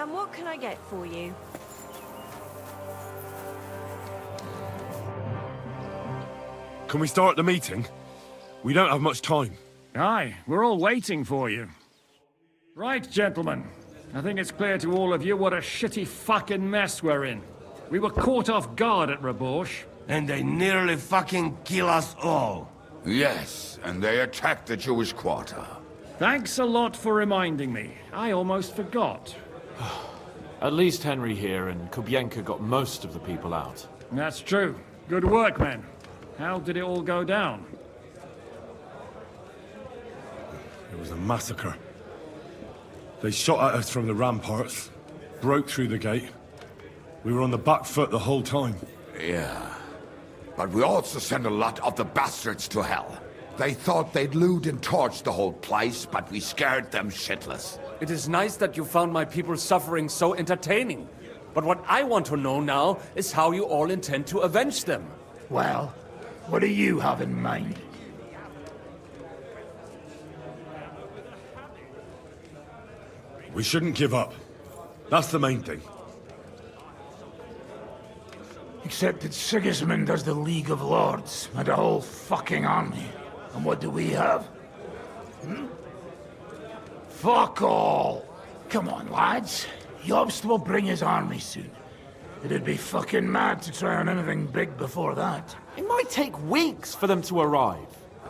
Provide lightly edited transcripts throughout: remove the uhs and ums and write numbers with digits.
And what can I get for you? Can we start the meeting? We don't have much time. Aye, we're all waiting for you. Right, gentlemen. I think it's clear to all of you what a shitty fucking mess we're in. We were caught off guard at Rabosh. And they nearly fucking kill us all. Yes, and they attacked the Jewish quarter. Thanks a lot for reminding me. I almost forgot. At least Henry here and Kubienka got most of the people out. That's true. Good work, men. How did it all go down? It was a massacre. They shot at us from the ramparts, broke through the gate. We were on the back foot the whole time. Yeah. But we also sent a lot of the bastards to hell. They thought they'd loot and torch the whole place, but we scared them shitless. It is nice that you found my people's suffering so entertaining. But what I want to know now is how you all intend to avenge them. Well, what do you have in mind? We shouldn't give up. That's the main thing. Except that Sigismund has the League of Lords and a whole fucking army. And what do we have? Hmm? Fuck all! Come on, lads. Jobst will bring his army soon. It'd be fucking mad to try on anything big before that. It might take weeks for them to arrive.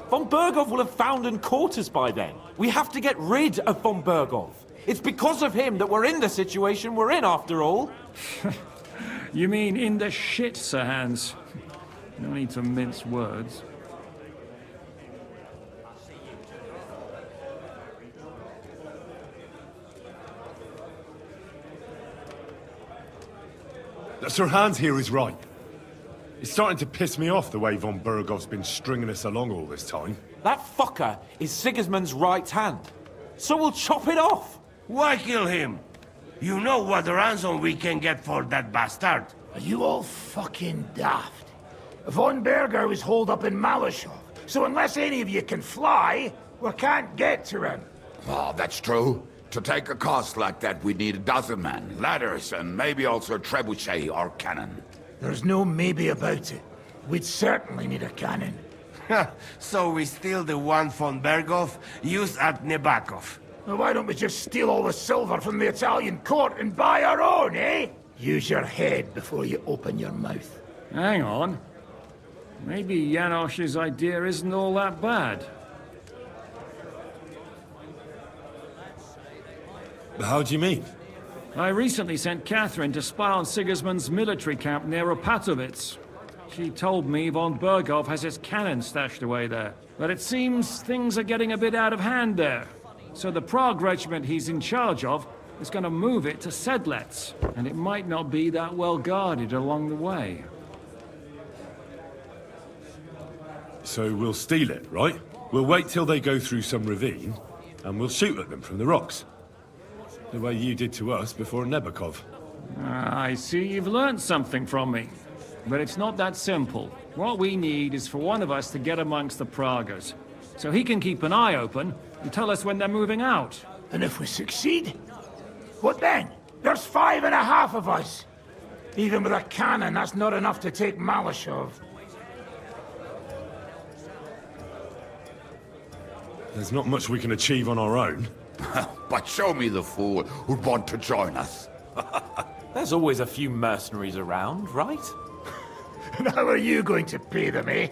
Von Bergov will have found and caught us by then. We have to get rid of Von Bergov. It's because of him that we're in the situation we're in, after all. You mean in the shit, Sir Hans? No need to mince words. Sir Hans here is right. It's starting to piss me off the way Von Bergov's been stringing us along all this time. That fucker is Sigismund's right hand. So we'll chop it off. Why kill him? You know what ransom we can get for that bastard. Are you all fucking daft? Von Berger was holed up in Malashov, so unless any of you can fly, we can't get to him. Oh, that's true. To take a cost like that, we'd need a dozen men, ladders, and maybe also a trebuchet or cannon. There's no maybe about it. We'd certainly need a cannon. So we steal the one von Bergov, used at Nebakov. Well, why don't we just steal all the silver from the Italian court and buy our own, eh? Use your head before you open your mouth. Hang on. Maybe Janosch's idea isn't all that bad. How do you mean? I recently sent Catherine to spy on Sigismund's military camp near Opatovitz. She told me Von Bergov has his cannon stashed away there. But it seems things are getting a bit out of hand there. So the Prague regiment he's in charge of is going to move it to Sedlec, and it might not be that well guarded along the way. So we'll steal it, right? We'll wait till they go through some ravine, and we'll shoot at them from the rocks. The way you did to us before Nebakov. I see you've learned something from me. But it's not that simple. What we need is for one of us to get amongst the Pragas, so he can keep an eye open and tell us when they're moving out. And if we succeed? What then? There's 5.5 of us. Even with a cannon, that's not enough to take Malashov. There's not much we can achieve on our own. But show me the fool who'd want to join us. There's always a few mercenaries around, right? And how are you going to pay them, eh?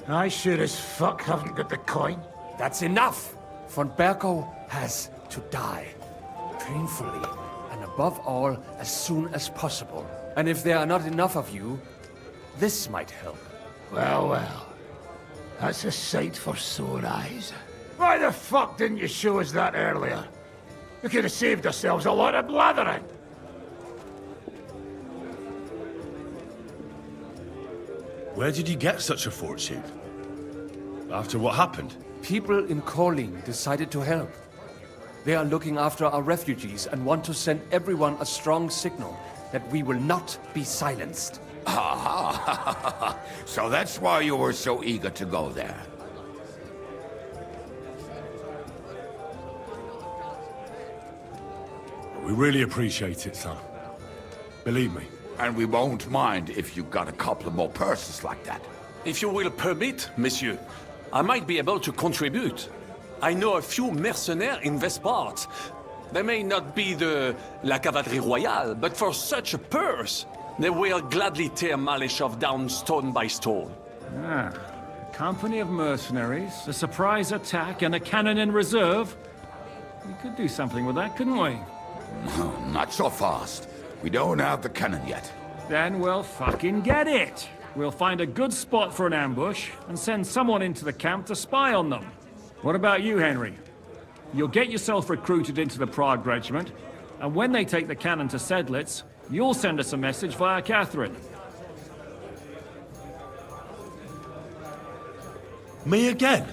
I sure as fuck haven't got the coin. That's enough! Von Bergov has to die. Painfully, and above all, as soon as possible. And if there are not enough of you, this might help. Well, well. That's a sight for sore eyes. Why the fuck didn't you show us that earlier? We could have saved ourselves a lot of blathering. Where did you get such a fortune? After what happened? People in Kolin decided to help. They are looking after our refugees and want to send everyone a strong signal that we will not be silenced. Aha! So that's why you were so eager to go there. We really appreciate it, son. Believe me. And we won't mind if you got a couple more purses like that. If you will permit, monsieur, I might be able to contribute. I know a few mercenaires in this part. They may not be la cavalerie royale, but for such a purse, they will gladly tear Malishov down stone by stone. Ah, a company of mercenaries, a surprise attack, and a cannon in reserve. We could do something with that, couldn't we? No, not so fast. We don't have the cannon yet. Then we'll fucking get it. We'll find a good spot for an ambush and send someone into the camp to spy on them. What about you, Henry? You'll get yourself recruited into the Prague Regiment, and when they take the cannon to Sedlitz, you'll send us a message via Catherine. Me again?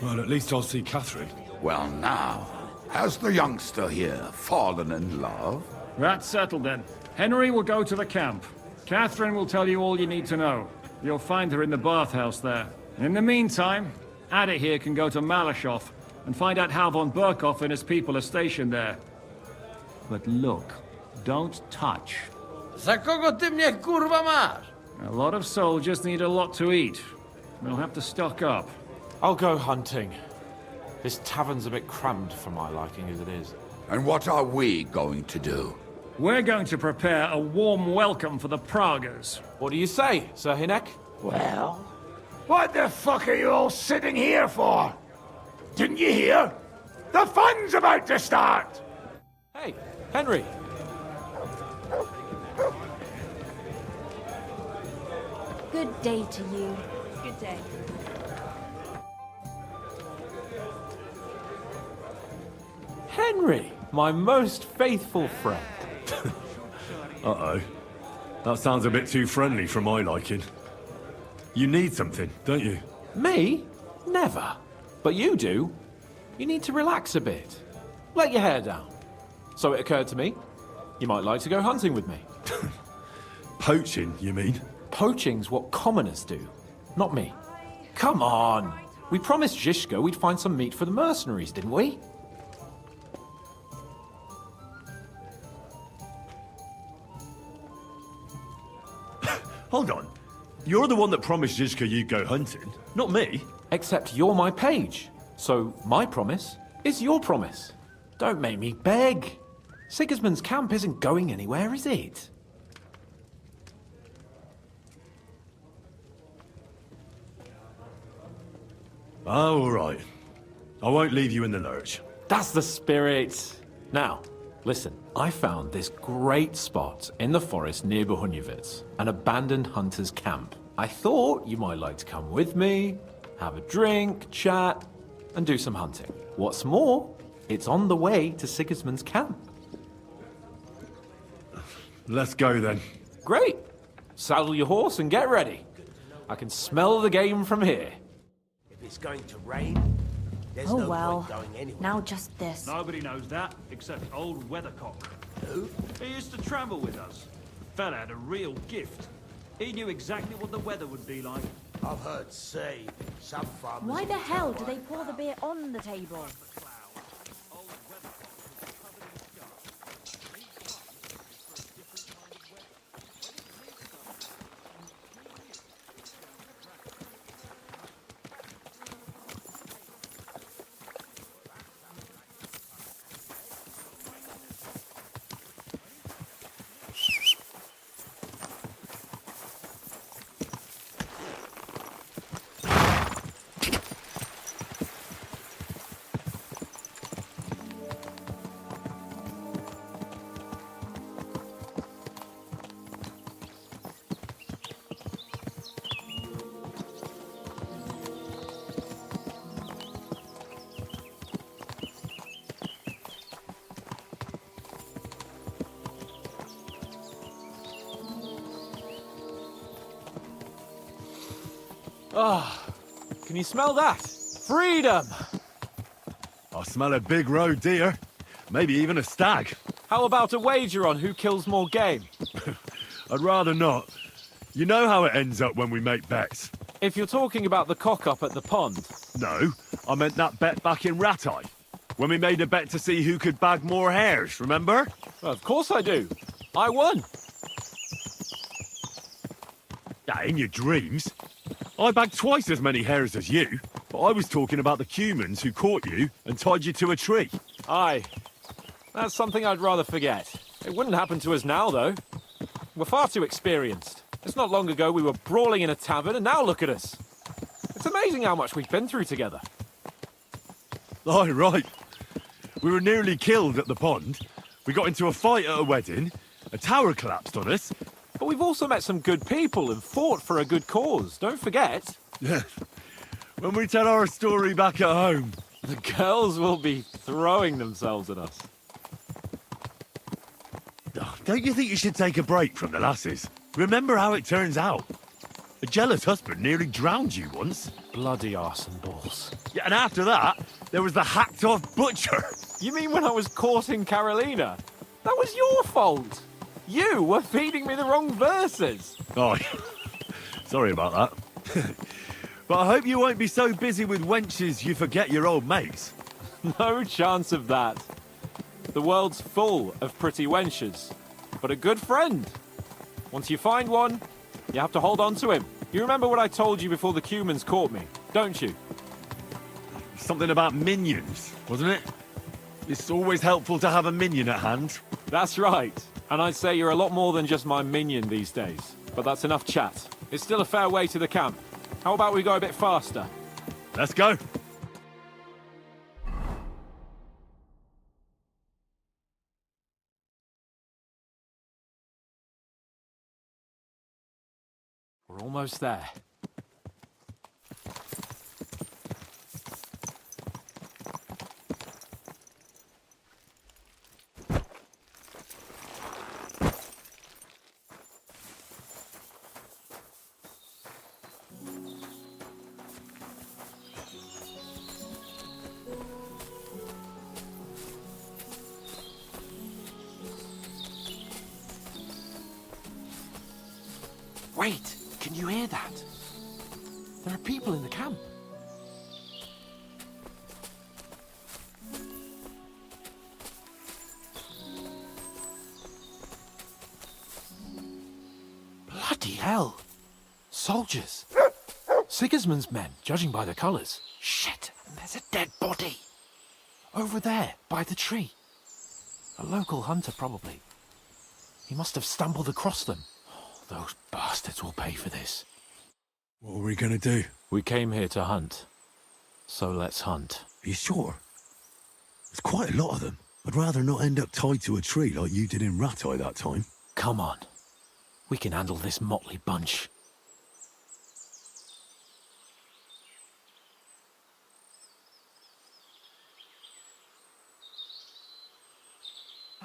Well, at least I'll see Catherine. Well now, has the youngster here fallen in love? That's settled then. Henry will go to the camp. Catherine will tell you all you need to know. You'll find her in the bathhouse there. In the meantime, Ada here can go to Malishov and find out how von Burkhoff and his people are stationed there. But look, don't touch. Za kogo ty mnie kurwa masz? A lot of soldiers need a lot to eat. We'll have to stock up. I'll go hunting. This tavern's a bit crammed for my liking as it is. And what are we going to do? We're going to prepare a warm welcome for the Praguers. What do you say, Sir Hinek? Well, what the fuck are you all sitting here for? Didn't you hear? The fun's about to start! Hey, Henry. Good day to you. Good day. Henry, my most faithful friend. Uh-oh. That sounds a bit too friendly for my liking. You need something, don't you? Me? Never. But you do. You need to relax a bit. Let your hair down. So it occurred to me, you might like to go hunting with me. Poaching, you mean? Poaching's what commoners do, not me. Come on. We promised Zhishka we'd find some meat for the mercenaries, didn't we? Hold on. You're the one that promised Zhizka you'd go hunting, not me. Except you're my page. So my promise is your promise. Don't make me beg. Sigismund's camp isn't going anywhere, is it? Oh, all right. I won't leave you in the lurch. That's the spirit. Now, listen, I found this great spot in the forest near Bohemia, an abandoned hunter's camp. I thought you might like to come with me, have a drink, chat, and do some hunting. What's more, it's on the way to Sigismund's camp. Let's go then. Great. Saddle your horse and get ready. I can smell the game from here. If it's going to rain, there's Oh no well. point going anywhere. Now just this. Nobody knows that, except old Weathercock. Who? He used to travel with us. Fella had a real gift. He knew exactly what the weather would be like. I've heard say some farmers... Why the hell do they pour the beer on the table? Ah, can you smell that? Freedom! I smell a big roe deer. Maybe even a stag. How about a wager on who kills more game? I'd rather not. You know how it ends up when we make bets. If you're talking about the cock-up at the pond, No, I meant that bet back in Ratai. When we made a bet to see who could bag more hares, remember? Well, of course I do. I won. Yeah, in your dreams. I bagged twice as many hares as you, but I was talking about the humans who caught you and tied you to a tree. Aye. That's something I'd rather forget. It wouldn't happen to us now, though. We're far too experienced. It's not long ago we were brawling in a tavern, and now look at us. It's amazing how much we've been through together. Aye, right. We were nearly killed at the pond. We got into a fight at a wedding. A tower collapsed on us. But we've also met some good people and fought for a good cause. Don't forget. Yeah. When we tell our story back at home. The girls will be throwing themselves at us. Oh, don't you think you should take a break from the lasses? Remember how it turns out. A jealous husband nearly drowned you once. Bloody arse and balls. Yeah, and after that, there was the hacked-off butcher. You mean when I was courting Carolina? That was your fault. You were feeding me the wrong verses. Oh, sorry about that. But I hope you won't be so busy with wenches you forget your old mates. No chance of that. The world's full of pretty wenches. But a good friend. Once you find one, you have to hold on to him. You remember what I told you before the Cumans caught me, don't you? Something about minions, wasn't it? It's always helpful to have a minion at hand. That's right. And I'd say you're a lot more than just my minion these days. But that's enough chat. It's still a fair way to the camp. How about we go a bit faster? Let's go. We're almost there. Wait, can you hear that? There are people in the camp. Bloody hell! Soldiers! Sigismund's men, judging by the colours. Shit, and there's a dead body. Over there, by the tree. A local hunter, probably. He must have stumbled across them. Those bastards will pay for this. What are we gonna do? We came here to hunt. So let's hunt. Are you sure? There's quite a lot of them. I'd rather not end up tied to a tree like you did in Rattay that time. Come on. We can handle this motley bunch.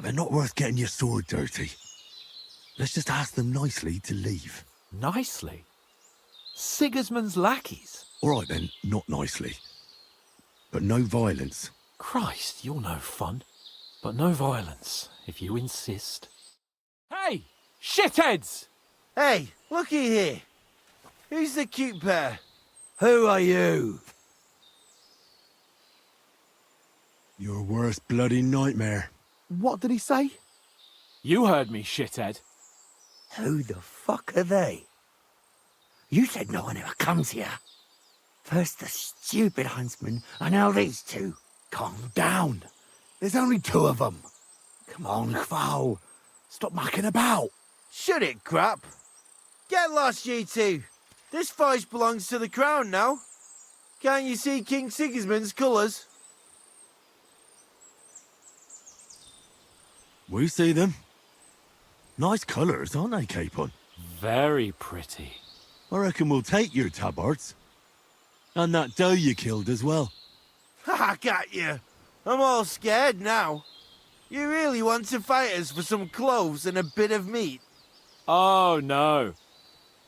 They're not worth getting your sword dirty. Let's just ask them nicely to leave. Nicely? Sigismund's lackeys? All right then, not nicely. But no violence. Christ, you're no fun. But no violence, if you insist. Hey! Shitheads! Hey, looky here. Who's the cute pair? Who are you? Your worst bloody nightmare. What did he say? You heard me, shithead. Who the fuck are they? You said no one ever comes here. First the stupid huntsman, and now these two. Calm down. There's only two of them. Come on, Kval. Stop mucking about. Shut it, crap. Get lost, you two. This fight belongs to the crown now. Can't you see King Sigismund's colours? We see them. Nice colours, aren't they, Capon? Very pretty. I reckon we'll take your tabards. And that doe you killed as well. Ha, got you. I'm all scared now. You really want to fight us for some cloves and a bit of meat? Oh, no.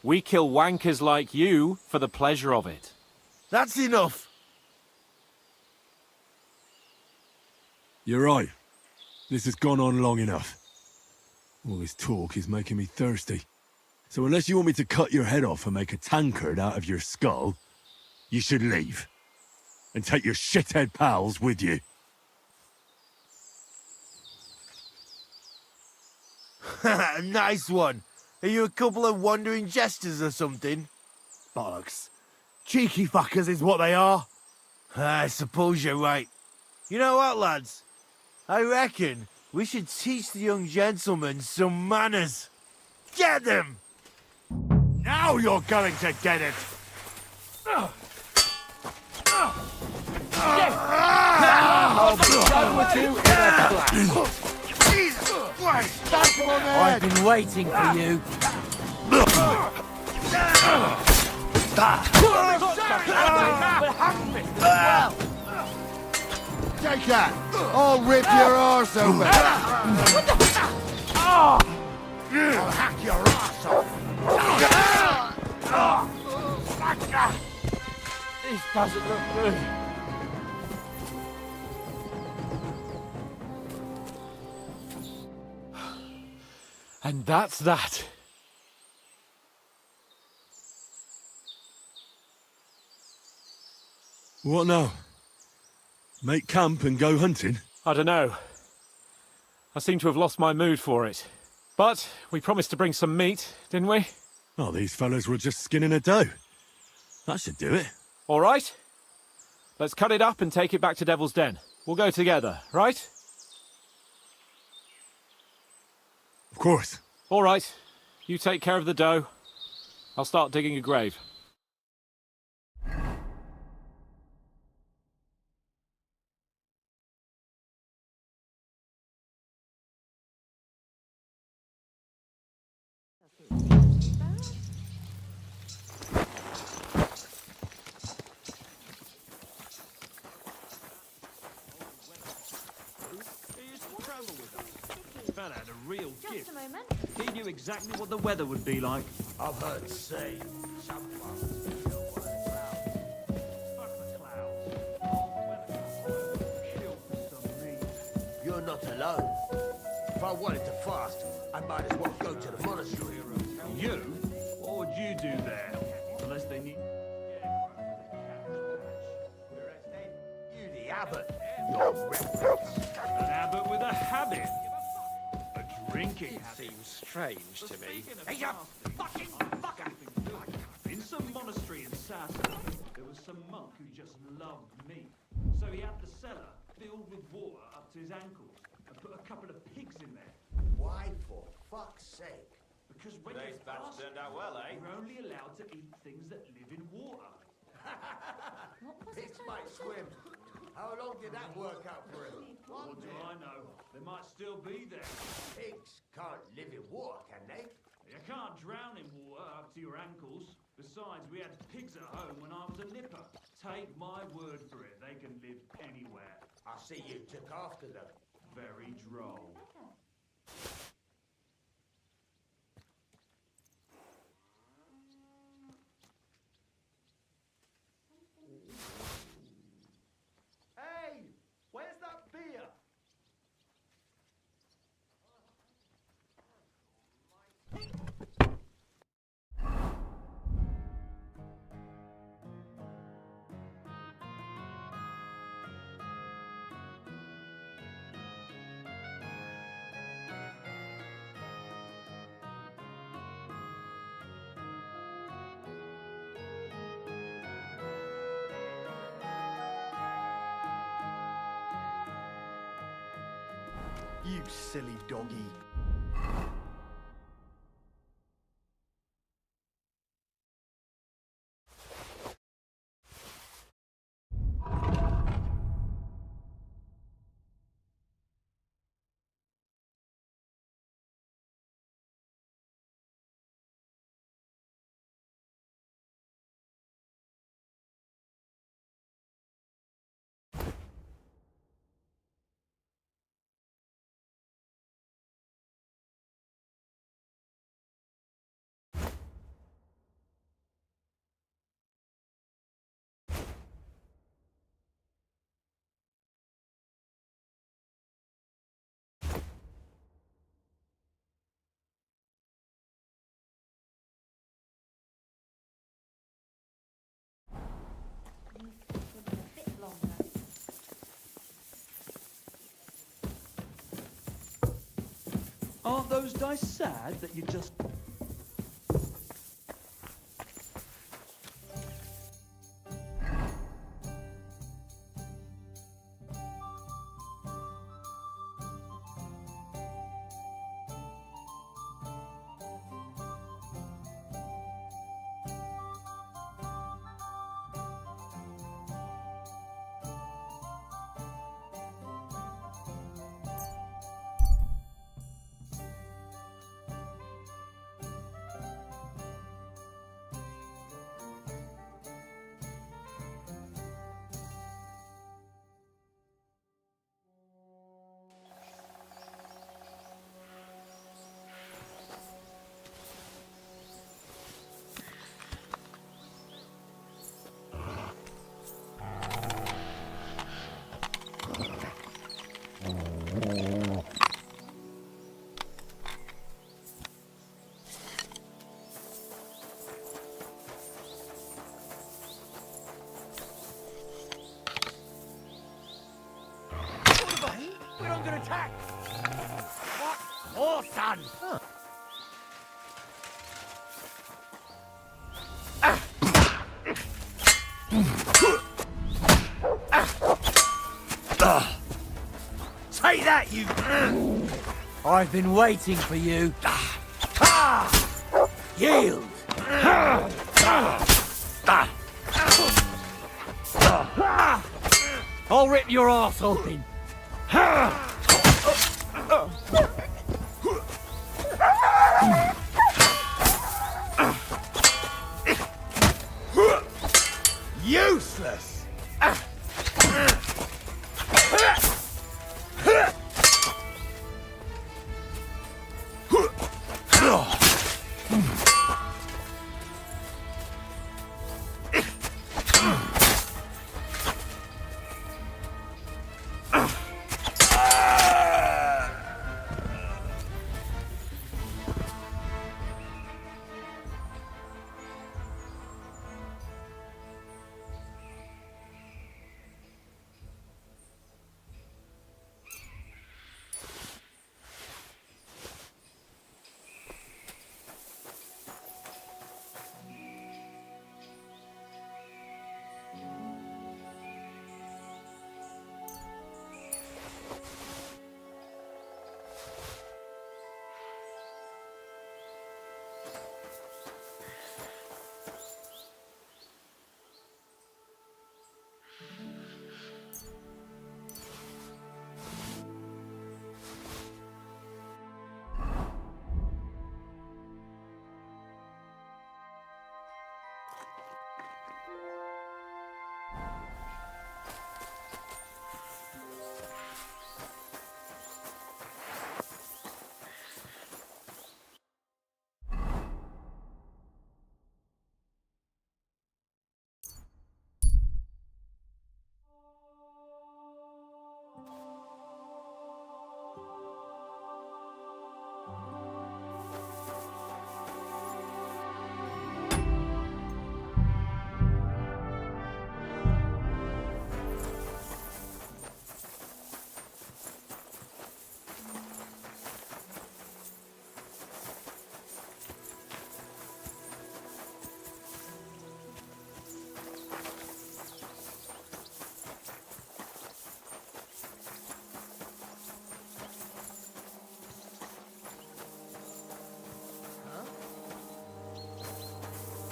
We kill wankers like you for the pleasure of it. That's enough. You're right. This has gone on long enough. All this talk is making me thirsty. So unless you want me to cut your head off and make a tankard out of your skull, you should leave. And take your shithead pals with you. Nice one. Are you a couple of wandering jesters or something? Bollocks. Cheeky fuckers is what they are. I suppose you're right. You know what, lads? I reckon we should teach the young gentlemen some manners. Get them! Now you're going to get it! I'll be done with you in a flash. Jesus Christ! Back him on the I've head! been waiting for you. Take that! I'll rip your arse open! I'll hack your arse off! This doesn't look good. And that's that. What now? Make camp and go hunting? I don't know. I seem to have lost my mood for it. But we promised to bring some meat, didn't we? Oh, these fellas were just skinning a doe. That should do it. All right. Let's cut it up and take it back to Devil's Den. We'll go together, right? Of course. All right. You take care of the doe. I'll start digging a grave. Fella had a real Just gift. a moment. He knew exactly what the weather would be like. I've heard say someone You're not alone. If I wanted to fast, I might as well go to the monastery. You? What would you do there? Unless they need... You the abbot. Your reverence. An abbot with a habit. A drinking habit. Seems strange to me. Hey, you fucking fucker! In some monastery in Sasson, there was some monk who just loved meat. So he had the cellar filled with water up to his ankles and put a couple of pigs in there. Why, for fuck's sake? Because when you fast, turned out well, eh? you're only allowed to eat things that live in water. Pigs might swim. How long did that work out for him? What do I know? They might still be there. Pigs can't live in water, can they? You can't drown in water up to your ankles. Besides, we had pigs at home when I was a nipper. Take my word for it, they can live anywhere. I see you took after them. Very droll. Hey, where's that beer? You silly doggy. Aren't those dice sad that you just... We're under attack! What? Oh, son! Take that, you... I've been waiting for you. Yield! I'll rip your arse open. Useless!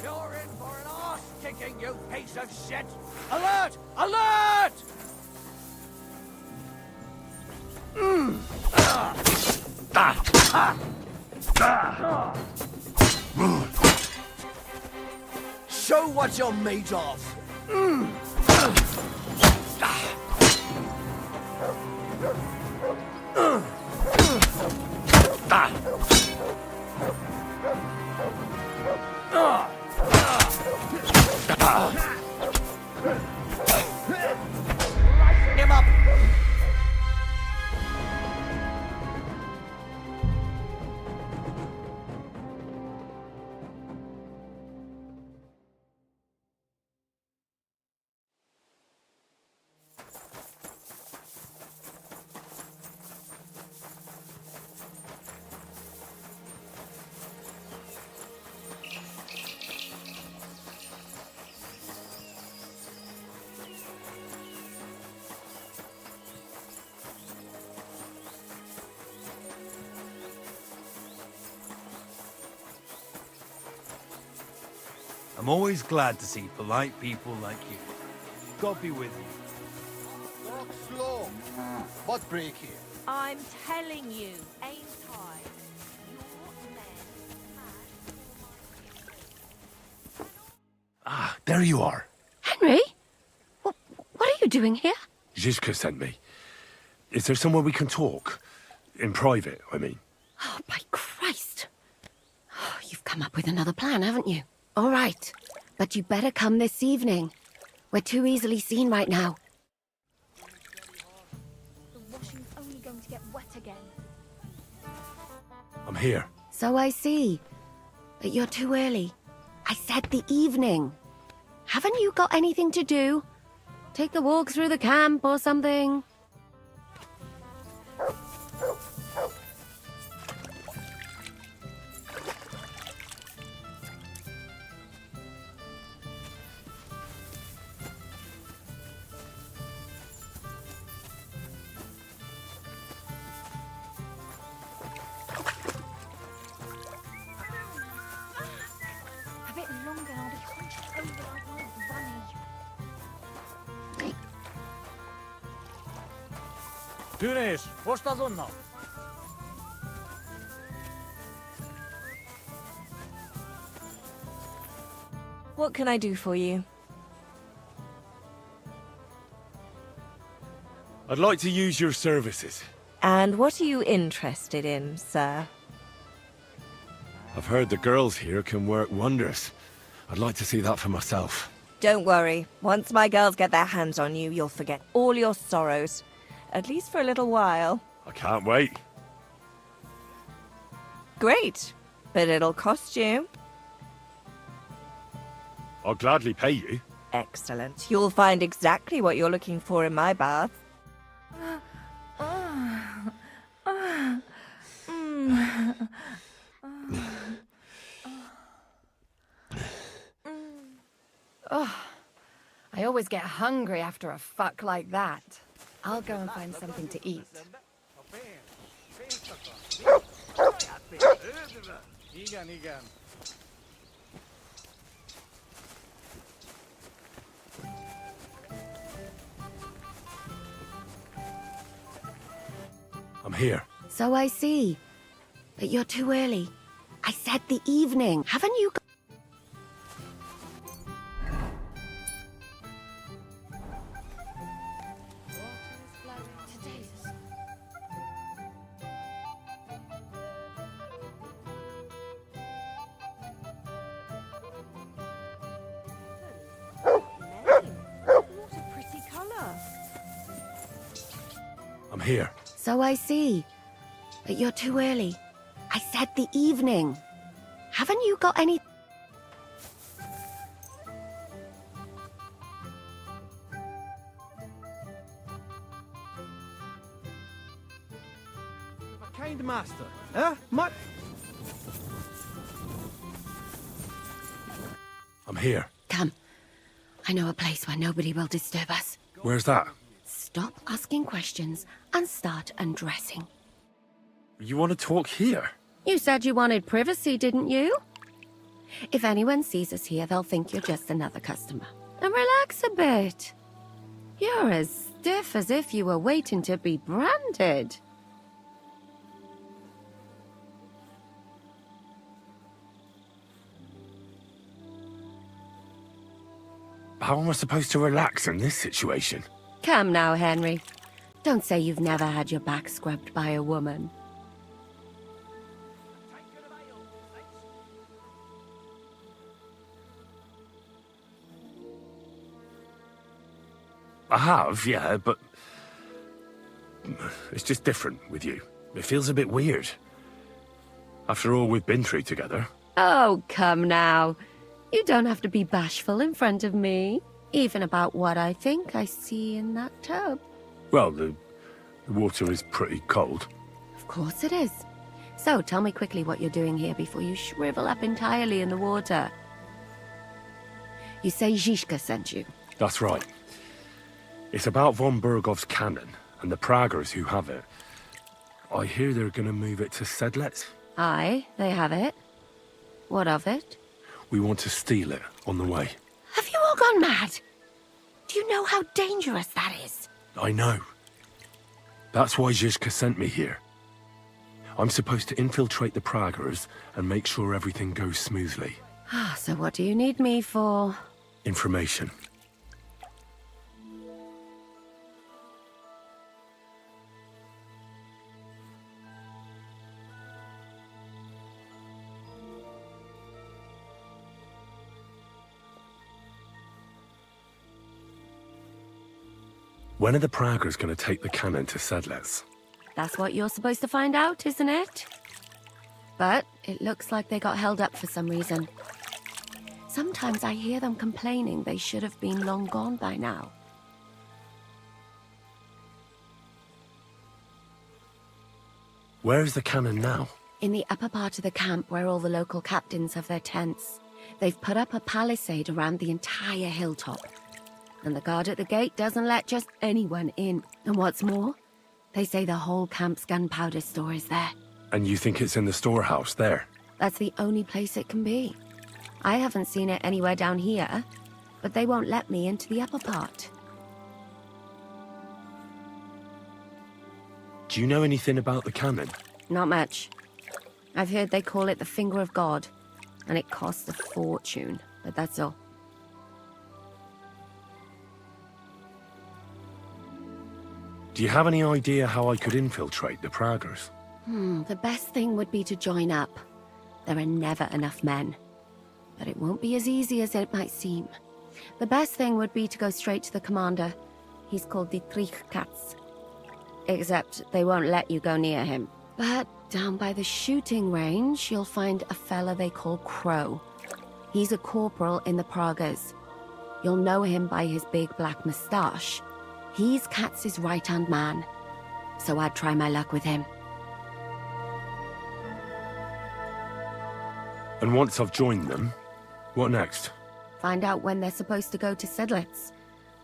You're in for an arse-kicking, you piece of shit! Alert! Alert! Show what you're made of! Him up! I'm always glad to see polite people like you. God be with you. Walk slow. What break here? I'm telling you, ain't I? Ah, there you are. Henry? What are you doing here? Zizka sent me. Is there somewhere we can talk? In private, I mean. Oh, by Christ. Oh, you've come up with another plan, haven't you? All right. But you better come this evening. We're too easily seen right now. The washing's only going to get wet again. I'm here. So I see. But you're too early. I said the evening. Haven't you got anything to do? Take a walk through the camp or something? A bit longer and I'll be hunched over like my granny. Tunis, posta zonna. What can I do for you? I'd like to use your services. And what are you interested in, sir? I've heard the girls here can work wonders. I'd like to see that for myself. Don't worry. Once my girls get their hands on you, you'll forget all your sorrows. At least for a little while. I can't wait. Great. But it'll cost you. I'll gladly pay you. Excellent. You'll find exactly what you're looking for in my bath. Oh, I always get hungry after a fuck like that. I'll go and find something to eat. I'm here. So I see. But you're too early. I said the evening. Haven't you got... What a pretty colour. I'm here. So I see. But you're too early. I said the evening. Haven't you got any... Kind master, huh? I'm here. Come. I know a place where nobody will disturb us. Where's that? Stop asking questions and start undressing. You want to talk here? You said you wanted privacy, didn't you? If anyone sees us here, they'll think you're just another customer. And relax a bit. You're as stiff as if you were waiting to be branded. How am I supposed to relax in this situation? Come now, Henry. Don't say you've never had your back scrubbed by a woman. I have, yeah, but... it's just different with you. It feels a bit weird. After all we've been through together. Oh, come now. You don't have to be bashful in front of me. Even about what I think I see in that tub. Well, the water is pretty cold. Of course it is. So, tell me quickly what you're doing here before you shrivel up entirely in the water. You say Zizka sent you? That's right. It's about von Bergov's cannon and the Praggers who have it. I hear they're going to move it to Sedlec. Aye, they have it. What of it? We want to steal it On the way. Have you all gone mad? Do you know how dangerous that is? I know. That's why Zizka sent me here. I'm supposed to infiltrate the Praggers and make sure everything goes smoothly. So what do you need me for? Information. When are the Praggers going to take the cannon to Sedlets? That's what you're supposed to find out, isn't it? But it looks like they got held up for some reason. Sometimes I hear them complaining they should have been long gone by now. Where is the cannon now? In the upper part of the camp where all the local captains have their tents. They've put up a palisade around the entire hilltop. And the guard at the gate doesn't let just anyone in. And what's more, they say the whole camp's gunpowder store is there. And you think it's in the storehouse there? That's the only place it can be. I haven't seen it anywhere down here, but they won't let me into the upper part. Do you know anything about the cannon? Not much. I've heard they call it the Finger of God, and it costs a fortune, but that's all. Do you have any idea how I could infiltrate the Praggers? The best thing would be to join up. There are never enough men. But it won't be as easy as it might seem. The best thing would be to go straight to the commander. He's called Dietrich Katz. Except they won't let you go near him. But down by the shooting range, you'll find a fella they call Crow. He's a corporal in the Praggers. You'll know him by his big black moustache. He's Katz's right-hand man. So I'd try my luck with him. And once I've joined them, what next? Find out when they're supposed to go to Sedlets.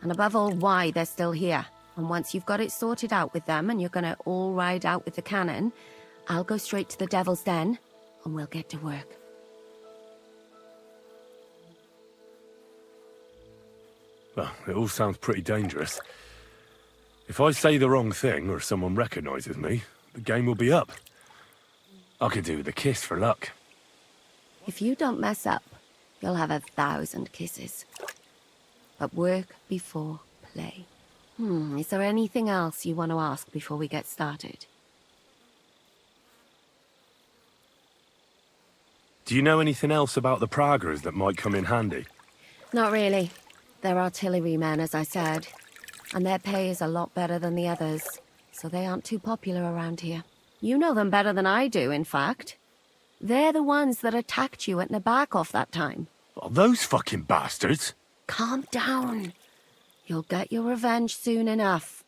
And above all, why they're still here. And once you've got it sorted out with them and you're gonna all ride out with the cannon, I'll go straight to the Devil's Den and we'll get to work. Well, it all sounds pretty dangerous. If I say the wrong thing or someone recognizes me, the game will be up. I could do with a kiss for luck. If you don't mess up, you'll have 1,000 kisses. But work before play. Is there anything else you want to ask before we get started? Do you know anything else about the Praggers that might come in handy? Not really. They're artillerymen, as I said. And their pay is a lot better than the others, so they aren't too popular around here. You know them better than I do, in fact. They're the ones that attacked you at Nabakov that time. Oh, those fucking bastards! Calm down. You'll get your revenge soon enough.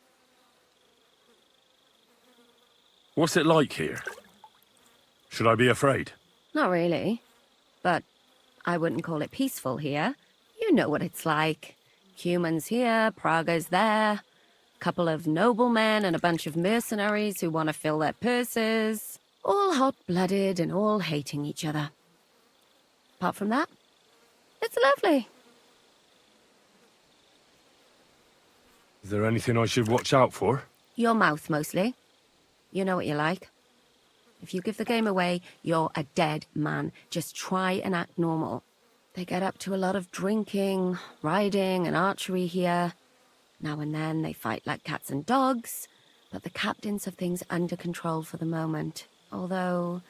What's it like here? Should I be afraid? Not really. But I wouldn't call it peaceful here. You know what it's like. Humans here, Praggers there. Couple of noblemen and a bunch of mercenaries who want to fill their purses. All hot-blooded and all hating each other. Apart from that, it's lovely. Is there anything I should watch out for? Your mouth, mostly. You know what you're like. If you give the game away, you're a dead man. Just try and act normal. They get up to a lot of drinking, riding, and archery here. Now and then they fight like cats and dogs, but the captains have things under control for the moment. Although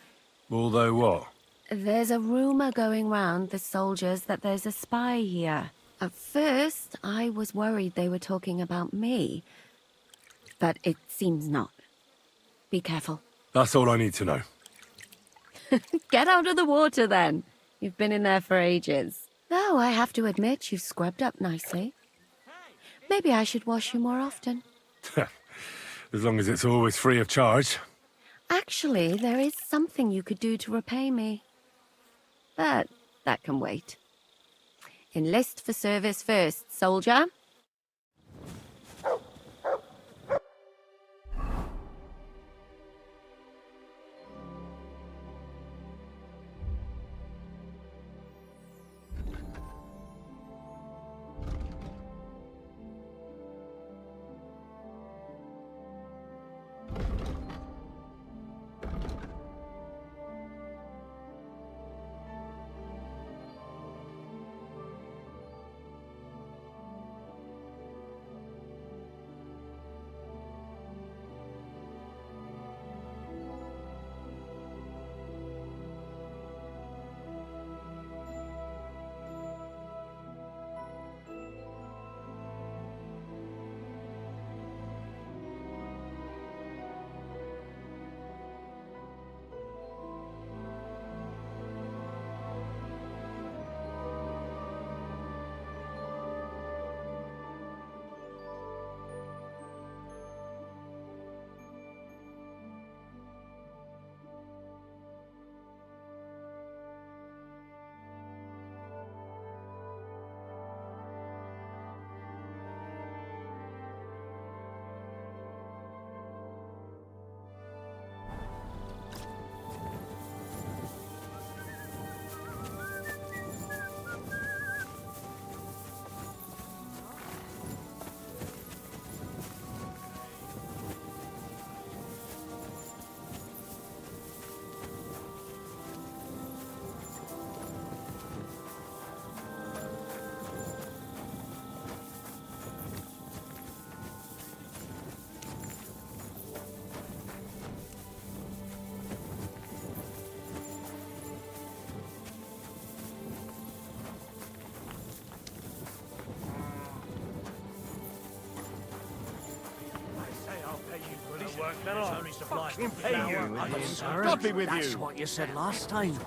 what? There's a rumor going round the soldiers that there's a spy here. At first, I was worried they were talking about me. But it seems not. Be careful. That's all I need to know. Get out of the water, then. You've been in there for ages. Though I have to admit, you've scrubbed up nicely. Maybe I should wash you more often. As long as it's always free of charge. Actually, there is something you could do to repay me. But that can wait. Enlist for service first, soldier. God be with That's you. what you said last time.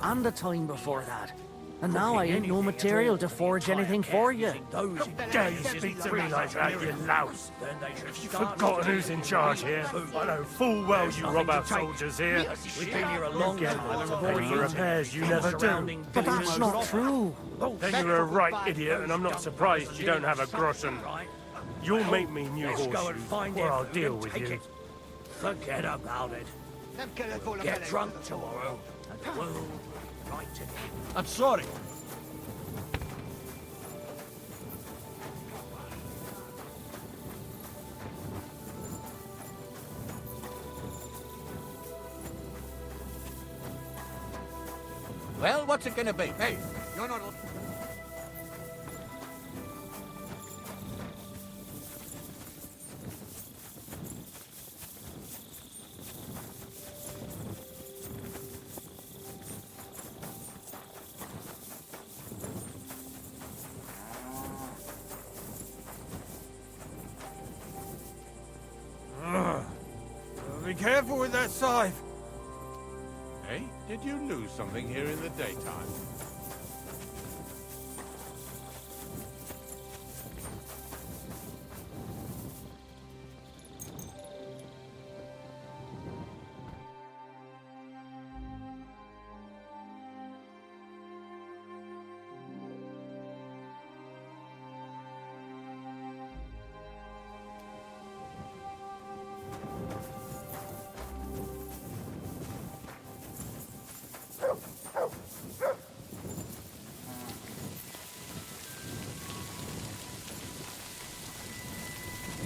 And the time before that. And now I ain't no material to forge anything for you. How dare you speak to me like that, you louse? Have you forgotten who's in charge here? I know full well you rob our soldiers here. We've been here a long time. Pay for repairs you never do. But that's not true. Then you're a right idiot, and I'm not surprised you don't have a groschen. You'll make me new horseshoes, or I'll deal with you. Forget about it. Get drunk tomorrow, and we'll right it. I'm sorry. Well, what's it gonna be? Hey, you're not... Be careful with that scythe. Hey, did you lose something here in the daytime?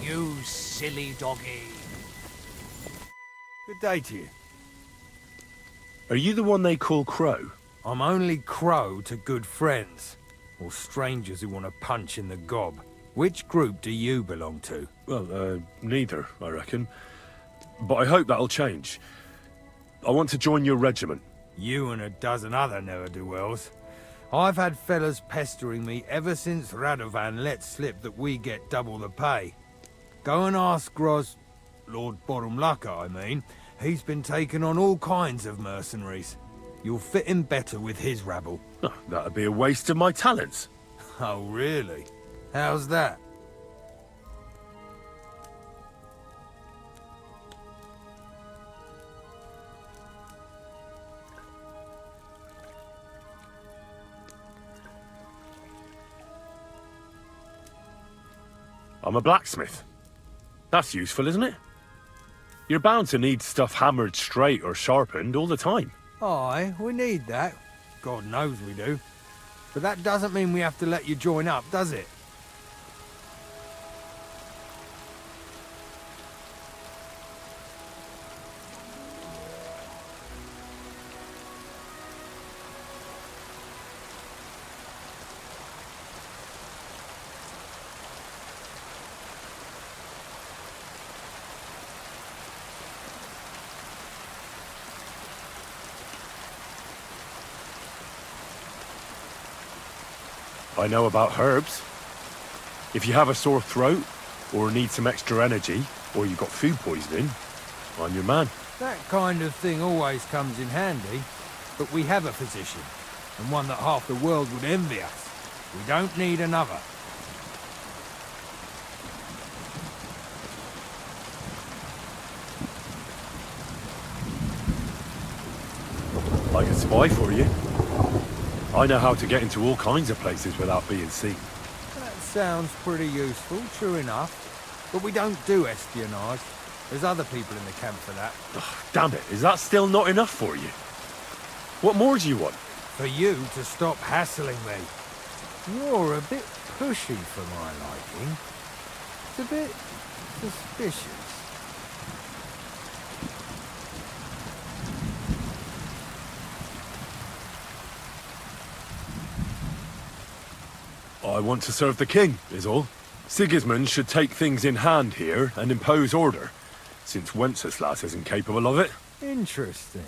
You silly doggy. Good day to you. Are you the one they call Crow? I'm only Crow to good friends. Or strangers who want to punch in the gob. Which group do you belong to? Well, neither, I reckon. But I hope that'll change. I want to join your regiment. You and a dozen other ne'er-do-wells. I've had fellas pestering me ever since Radovan let slip that we get double the pay. Go and ask Lord Borumlaka, I mean. He's been taking on all kinds of mercenaries. You'll fit in better with his rabble. Oh, that'd be a waste of my talents. Oh, really? How's that? I'm a blacksmith. That's useful, isn't it? You're bound to need stuff hammered straight or sharpened all the time. Aye, we need that. God knows we do. But that doesn't mean we have to let you join up, does it? I know about herbs. If you have a sore throat, or need some extra energy, or you've got food poisoning, I'm your man. That kind of thing always comes in handy. But we have a physician, and one that half the world would envy us. We don't need another. Like a spy for you. I know how to get into all kinds of places without being seen. That sounds pretty useful, true enough. But we don't do espionage. There's other people in the camp for that. Ugh, damn it, is that still not enough for you? What more do you want? For you to stop hassling me. You're a bit pushy for my liking. It's a bit suspicious. I want to serve the king, is all. Sigismund should take things in hand here and impose order, since Wenceslas isn't capable of it. Interesting.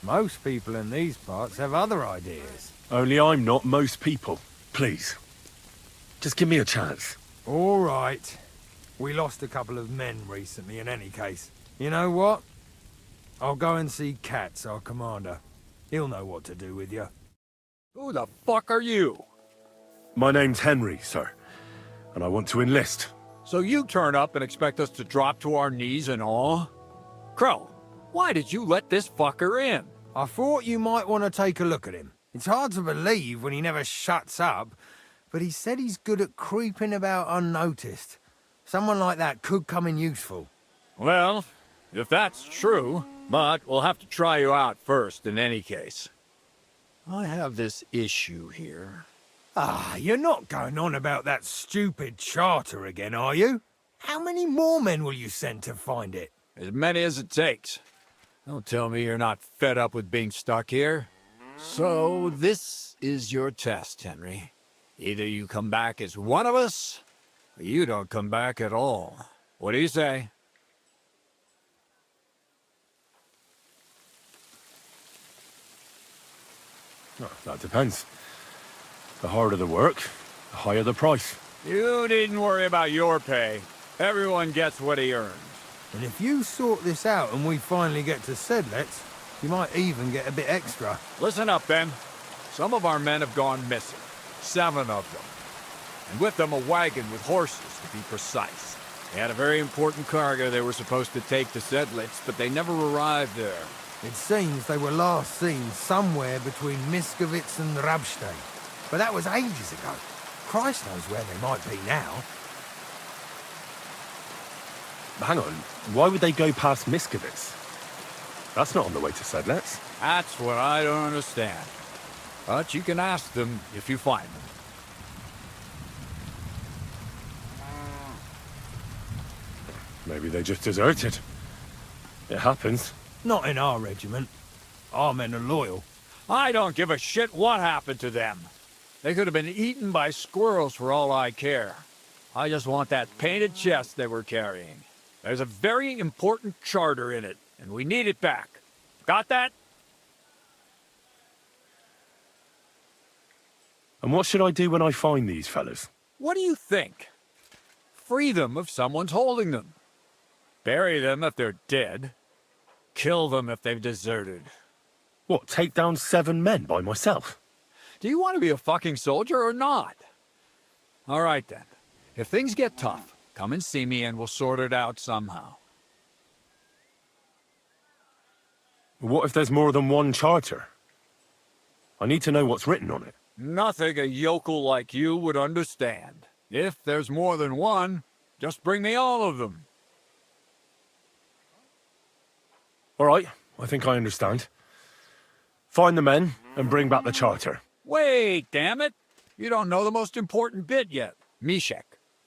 Most people in these parts have other ideas. Only I'm not most people. Please. Just give me a chance. All right. We lost a couple of men recently in any case. You know what? I'll go and see Katz, our commander. He'll know what to do with you. Who the fuck are you? My name's Henry, sir, and I want to enlist. So you turn up and expect us to drop to our knees in awe? Crow, why did you let this fucker in? I thought you might want to take a look at him. It's hard to believe when he never shuts up, but he said he's good at creeping about unnoticed. Someone like that could come in useful. Well, if that's true, but we'll have to try you out first in any case. I have this issue here. Ah, you're not going on about that stupid charter again, are you? How many more men will you send to find it? As many as it takes. Don't tell me you're not fed up with being stuck here. So this is your test, Henry. Either you come back as one of us, or you don't come back at all. What do you say? Oh, that depends. The harder the work, the higher the price. You needn't worry about your pay. Everyone gets what he earns. And if you sort this out and we finally get to Sedlets, you might even get a bit extra. Listen up, then. Some of our men have gone missing. 7 of them. And with them a wagon with horses, to be precise. They had a very important cargo they were supposed to take to Sedlitz, but they never arrived there. It seems they were last seen somewhere between Miskovitz and Rabstein. But that was ages ago. Christ knows where they might be now. Hang on, why would they go past Miskovitz? That's not on the way to Sedlets. That's what I don't understand. But you can ask them if you find them. Maybe they just deserted. It happens. Not in our regiment. Our men are loyal. I don't give a shit what happened to them. They could have been eaten by squirrels for all I care. I just want that painted chest they were carrying. There's a very important charter in it, and we need it back. Got that? And what should I do when I find these fellas? What do you think? Free them if someone's holding them. Bury them if they're dead. Kill them if they've deserted. What, take down 7 men by myself? Do you want to be a fucking soldier or not? All right, then. If things get tough, come and see me and we'll sort it out somehow. What if there's more than one charter? I need to know what's written on it. Nothing a yokel like you would understand. If there's more than one, just bring me all of them. All right, I think I understand. Find the men and bring back the charter. Wait, damn it! You don't know the most important bit yet. Mishek,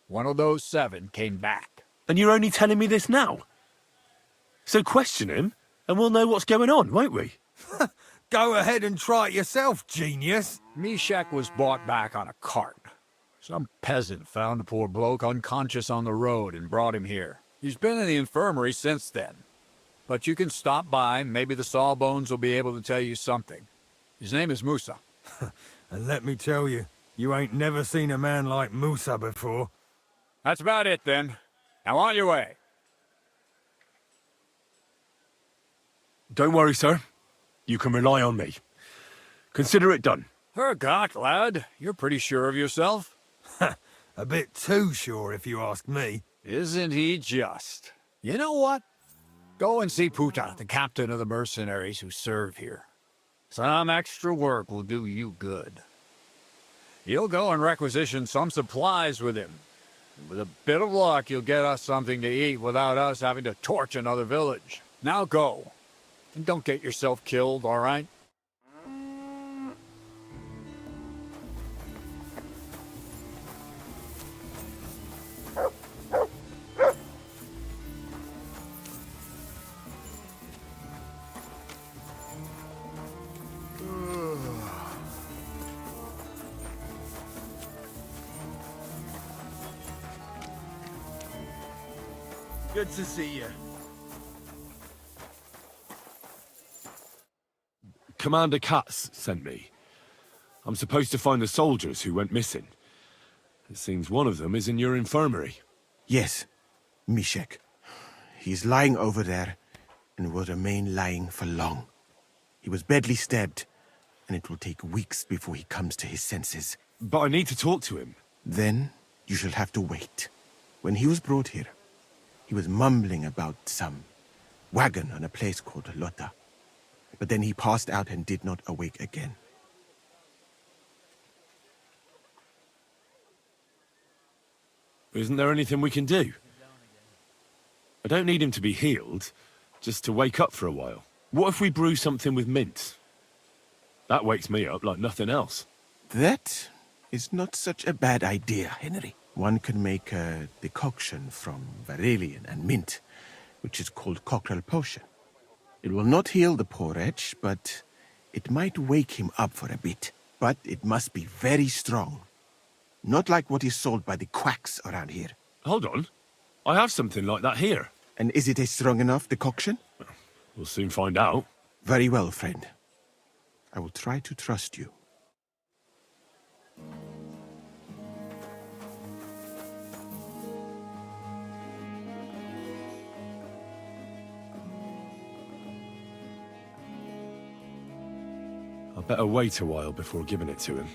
one of those 7, came back. And you're only telling me this now? So question him, and we'll know what's going on, won't we? Go ahead and try it yourself, genius. Mishek was brought back on a cart. Some peasant found the poor bloke unconscious on the road and brought him here. He's been in the infirmary since then. But you can stop by, maybe the Sawbones will be able to tell you something. His name is Musa. And let me tell you, you ain't never seen a man like Musa before. That's about it, then. Now on your way. Don't worry, sir. You can rely on me. Consider it done. Hergott, lad. You're pretty sure of yourself. A bit too sure, if you ask me. Isn't he just? You know what? Go and see Puta, the captain of the mercenaries who serve here. Some extra work will do you good. You'll go and requisition some supplies with him. And with a bit of luck, you'll get us something to eat without us having to torch another village. Now go. And don't get yourself killed, all right? Good to see you. Commander Katz sent me. I'm supposed to find the soldiers who went missing. It seems one of them is in your infirmary. Yes, Mishek. He's lying over there, and will remain lying for long. He was badly stabbed, and it will take weeks before he comes to his senses. But I need to talk to him. Then you shall have to wait. When he was brought here, he was mumbling about some wagon on a place called Lota. But then he passed out and did not awake again. Isn't there anything we can do? I don't need him to be healed, just to wake up for a while. What if we brew something with mint? That wakes me up like nothing else. That is not such a bad idea, Henry. One can make a decoction from Varelian and mint, which is called cockerel potion. It will not heal the poor wretch, but it might wake him up for a bit. But it must be very strong. Not like what is sold by the quacks around here. Hold on. I have something like that here. And is it a strong enough decoction? We'll soon find out. Very well, friend. I will try to trust you. I better wait a while before giving it to him.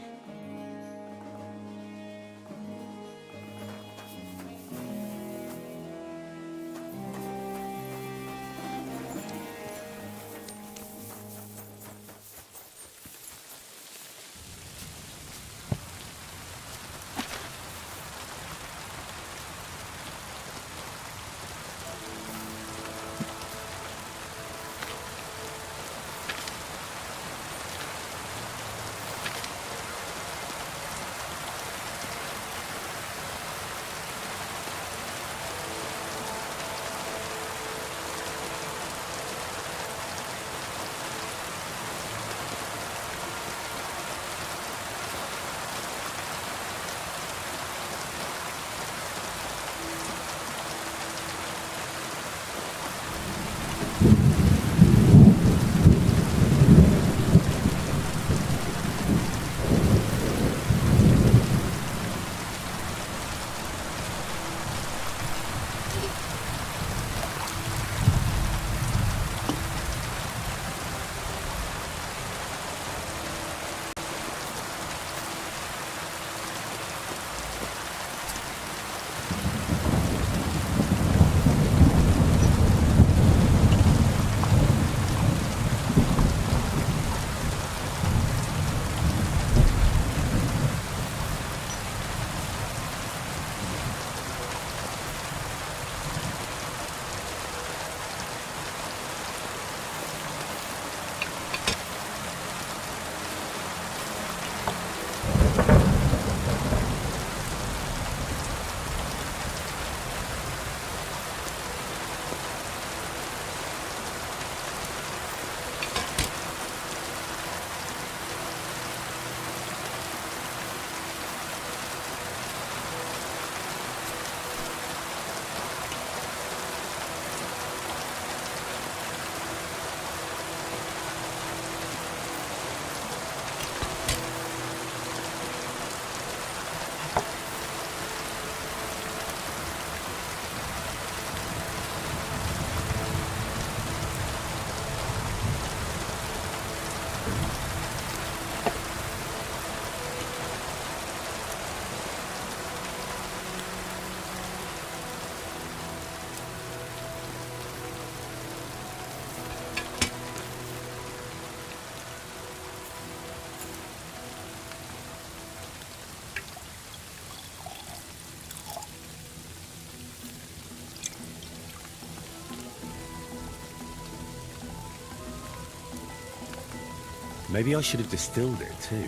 Maybe I should have distilled it too.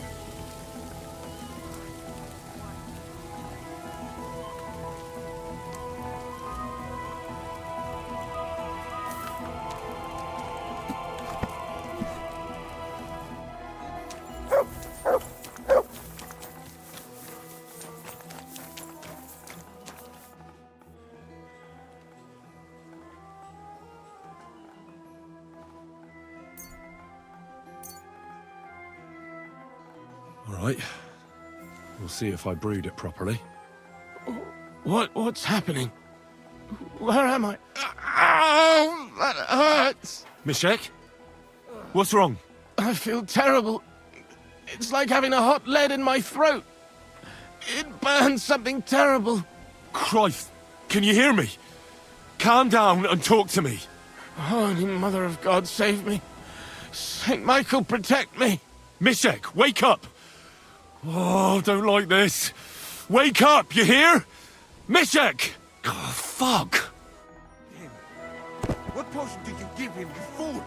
Right. We'll see if I brewed it properly. What's happening? Where am I? Ow! That hurts! Mishek? What's wrong? I feel terrible. It's like having a hot lead in my throat. It burns something terrible. Christ! Can you hear me? Calm down and talk to me. Holy Mother of God, save me. Saint Michael, protect me. Mishek, wake up! Oh, don't like this. Wake up, you hear? Mishek! Oh, fuck! What potion did you give him, you fool?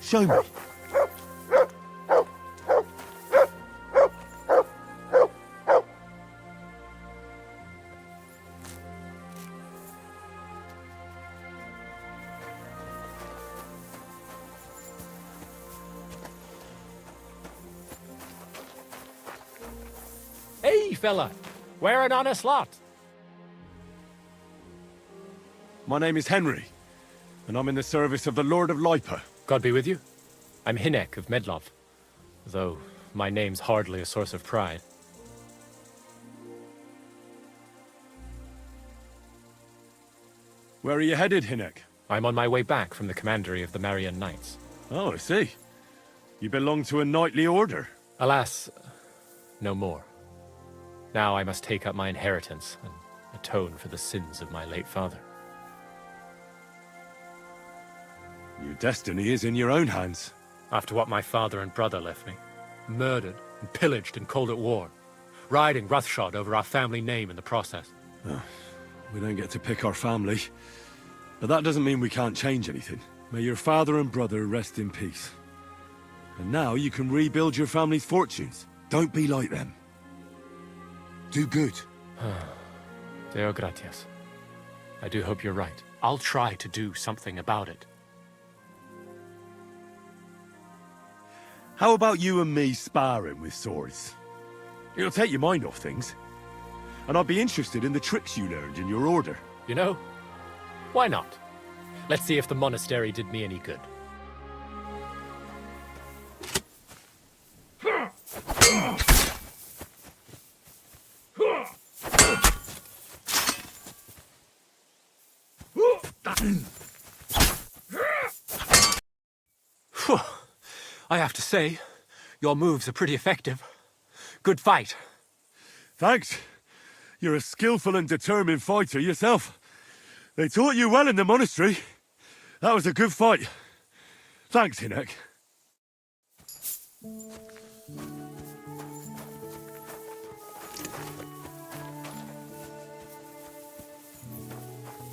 Show me. Hey, fella. We're an honest lot. My name is Henry, and I'm in the service of the Lord of Lipa. God be with you. I'm Hinek of Medlov, though my name's hardly a source of pride. Where are you headed, Hinek? I'm on my way back from the commandery of the Marian Knights. Oh, I see. You belong to a knightly order. Alas, no more. Now I must take up my inheritance and atone for the sins of my late father. Your destiny is in your own hands. After what my father and brother left me, murdered and pillaged and called at war, riding roughshod over our family name in the process. Oh, we don't get to pick our family, but that doesn't mean we can't change anything. May your father and brother rest in peace. And now you can rebuild your family's fortunes. Don't be like them. Do good. Deo gratias. I do hope you're right. I'll try to do something about it. How about you and me sparring with swords? It'll take your mind off things. And I'd be interested in the tricks you learned in your order. You know, why not? Let's see if the monastery did me any good. I have to say, your moves are pretty effective. Good fight. Thanks. You're a skillful and determined fighter yourself. They taught you well in the monastery. That was a good fight. Thanks, Hinek.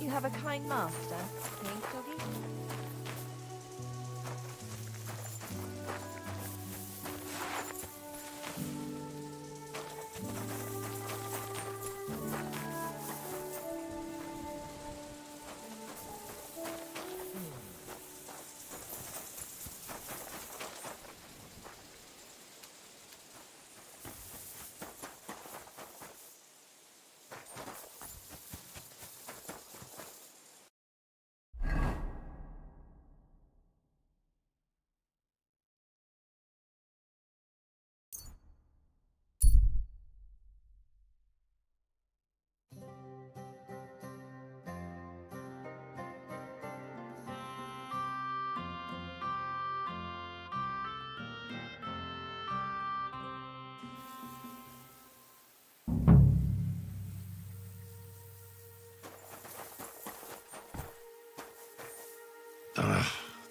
You have a kind master, eh, doggy?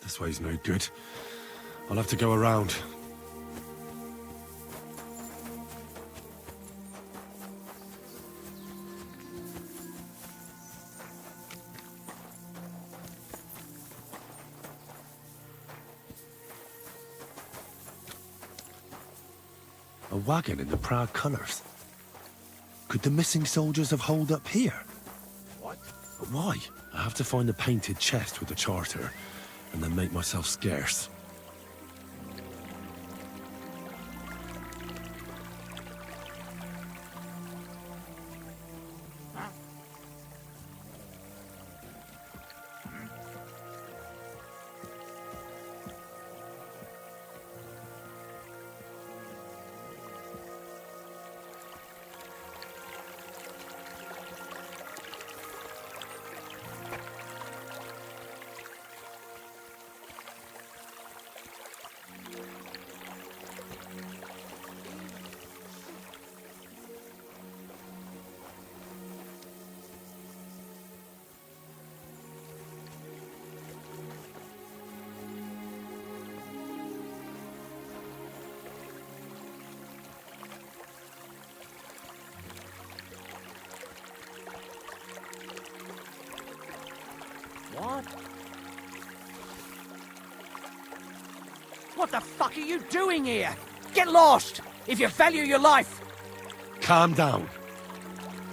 This way's no good. I'll have to go around. wagon in the proud colours. Could the missing soldiers have holed up here? What? But why? I have to find the painted chest with the charter, and then make myself scarce. What? What the fuck are you doing here? Get lost, if you value your life! Calm down.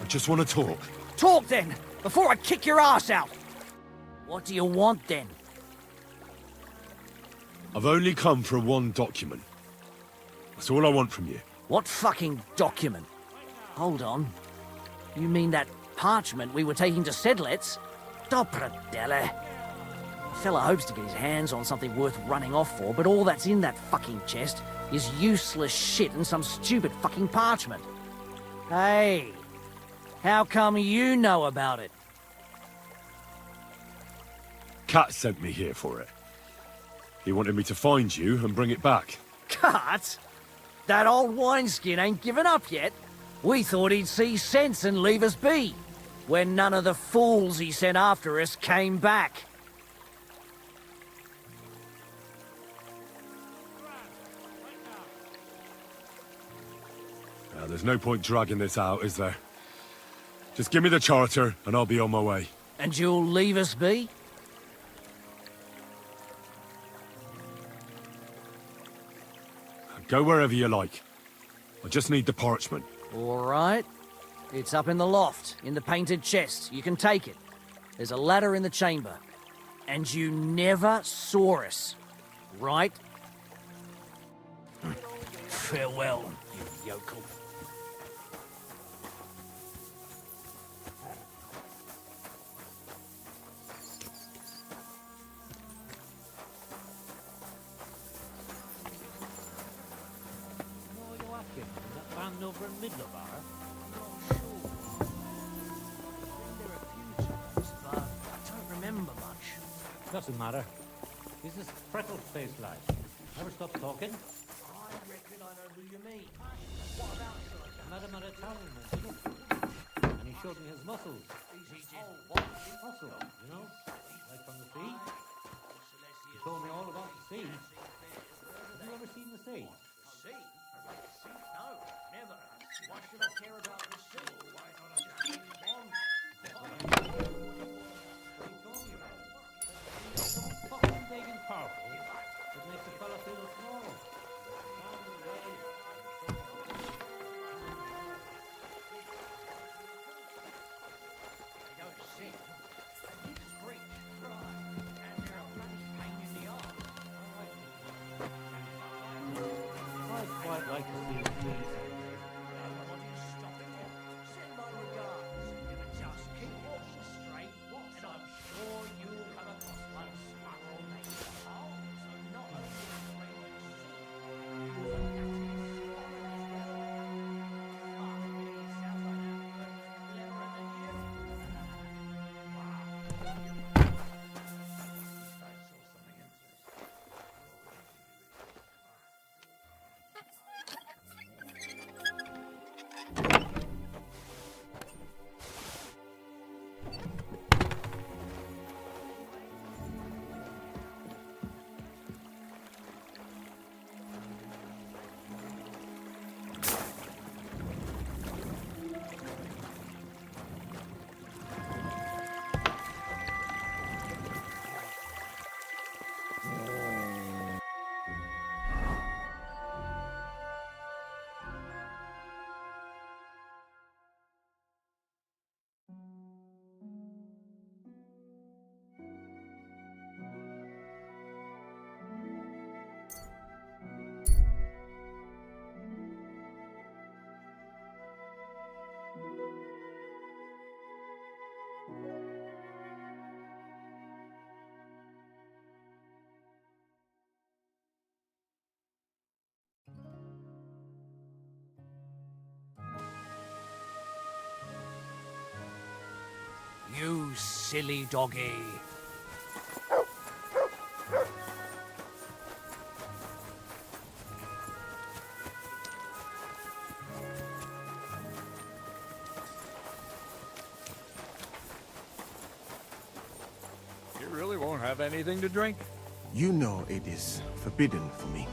I just want to talk. Talk then, before I kick your ass out! What do you want then? I've only come for one document. That's all I want from you. What fucking document? Hold on. You mean that parchment we were taking to Sedlets? Dobrodele. The fella hopes to get his hands on something worth running off for, but all that's in that fucking chest is useless shit and some stupid fucking parchment. Hey, how come you know about it? Cat sent me here for it. He wanted me to find you and bring it back. Cut? That old wineskin ain't given up yet. We thought he'd see sense and leave us be, when none of the fools he sent after us came back. There's no point dragging this out, is there? Just give me the charter and I'll be on my way. And you'll leave us be? Go wherever you like. I just need the parchment. All right. It's up in the loft, in the painted chest. You can take it. There's a ladder in the chamber. And you never saw us, right? Farewell, you yokel. Over in Midlobar? But I don't remember much. Doesn't matter. Is this freckle-faced lad? Never stop talking? I reckon I know who you mean. I met him at a tavern once, and he showed me his muscles. Muscle, you know? Like from the sea. He told me all about the sea. Have you ever seen the sea? The sea? No, never. Why should I care about the sea? Why not a clean bond? What he told me about it. He's so fucking big and powerful, it makes a fella feel small. They don't sing. They screech. And they're a bloody pain in the arse. I'd quite like to see the sea. What are you stopping for? Send You silly doggy. You really won't have anything to drink? You know it is forbidden for me.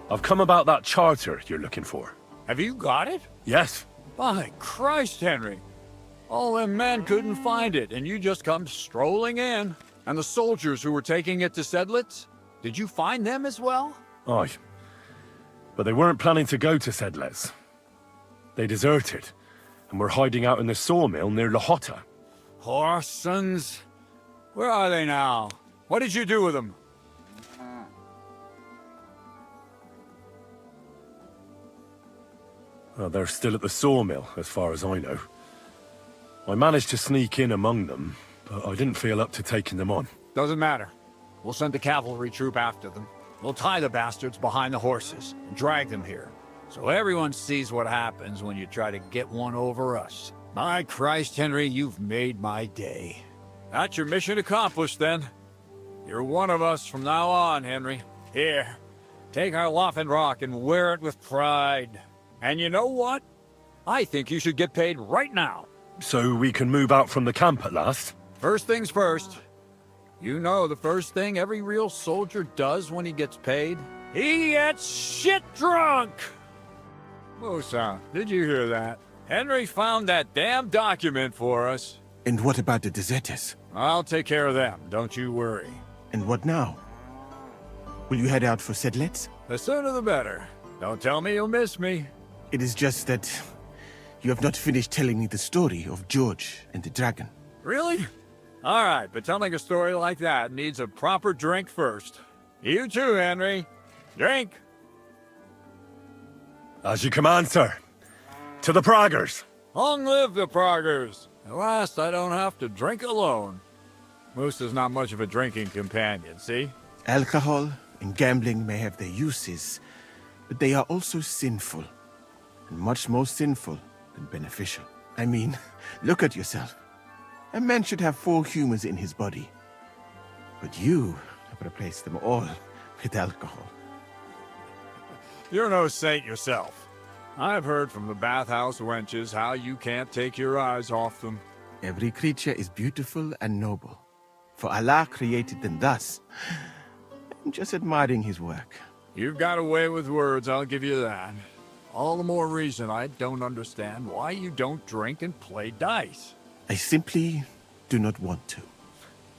I've come about that charter you're looking for. Have you got it? Yes. By Christ, Henry. All them men couldn't find it, and you just come strolling in. And the soldiers who were taking it to Sedlitz? Did you find them as well? Aye. But they weren't planning to go to Sedlitz. They deserted, and were hiding out in the sawmill near Lahota. Horsons. Where are they now? What did you do with them? Well, they're still at the sawmill, as far as I know. I managed to sneak in among them, but I didn't feel up to taking them on. Doesn't matter. We'll send the cavalry troop after them. We'll tie the bastards behind the horses and drag them here, so everyone sees what happens when you try to get one over us. My Christ, Henry, you've made my day. That's your mission accomplished, then. You're one of us from now on, Henry. Here, take our Loffen Rock and wear it with pride. And you know what? I think you should get paid right now. So we can move out from the camp at last? First things first. You know the first thing every real soldier does when he gets paid? He gets shit drunk! Musa, did you hear that? Henry found that damn document for us. And what about the deserters? I'll take care of them, don't you worry. And what now? Will you head out for Sedlitz? The sooner the better. Don't tell me you'll miss me. It is just that you have not finished telling me the story of George and the dragon. Really? All right, but telling a story like that needs a proper drink first. You too, Henry. Drink. As you command, sir. To the Praggers. Long live the Praggers. At last, I don't have to drink alone. Moose is not much of a drinking companion, see? Alcohol and gambling may have their uses, but they are also sinful. And much more sinful than beneficial. I mean, look at yourself. A man should have 4 humors in his body. But you have replaced them all with alcohol. You're no saint yourself. I've heard from the bathhouse wenches how you can't take your eyes off them. Every creature is beautiful and noble. For Allah created them thus. I'm just admiring his work. You've got a way with words, I'll give you that. All the more reason I don't understand why you don't drink and play dice. I simply do not want to.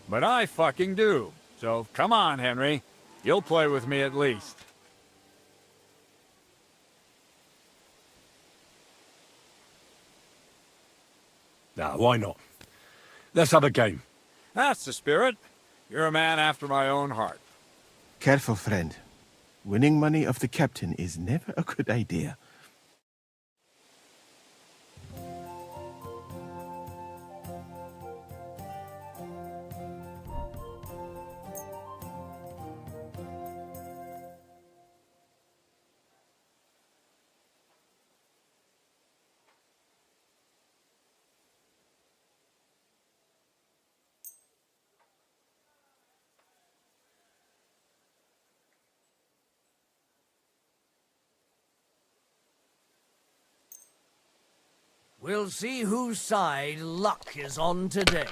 But I fucking do. So come on, Henry. You'll play with me at least. Nah, why not? Let's have a game. That's the spirit. You're a man after my own heart. Careful, friend. Winning money of the captain is never a good idea. We'll see whose side luck is on today.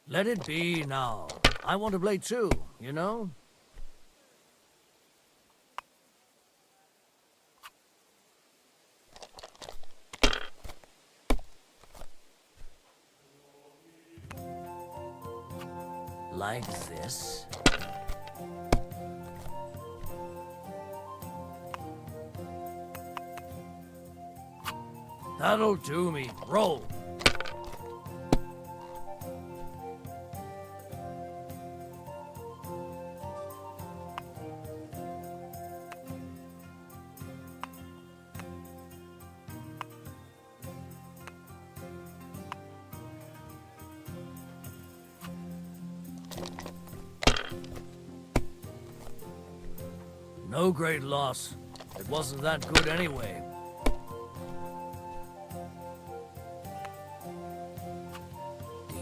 Let it be now. I want to play too, you know? Like this. That'll do me. Roll. No great loss. It wasn't that good anyway.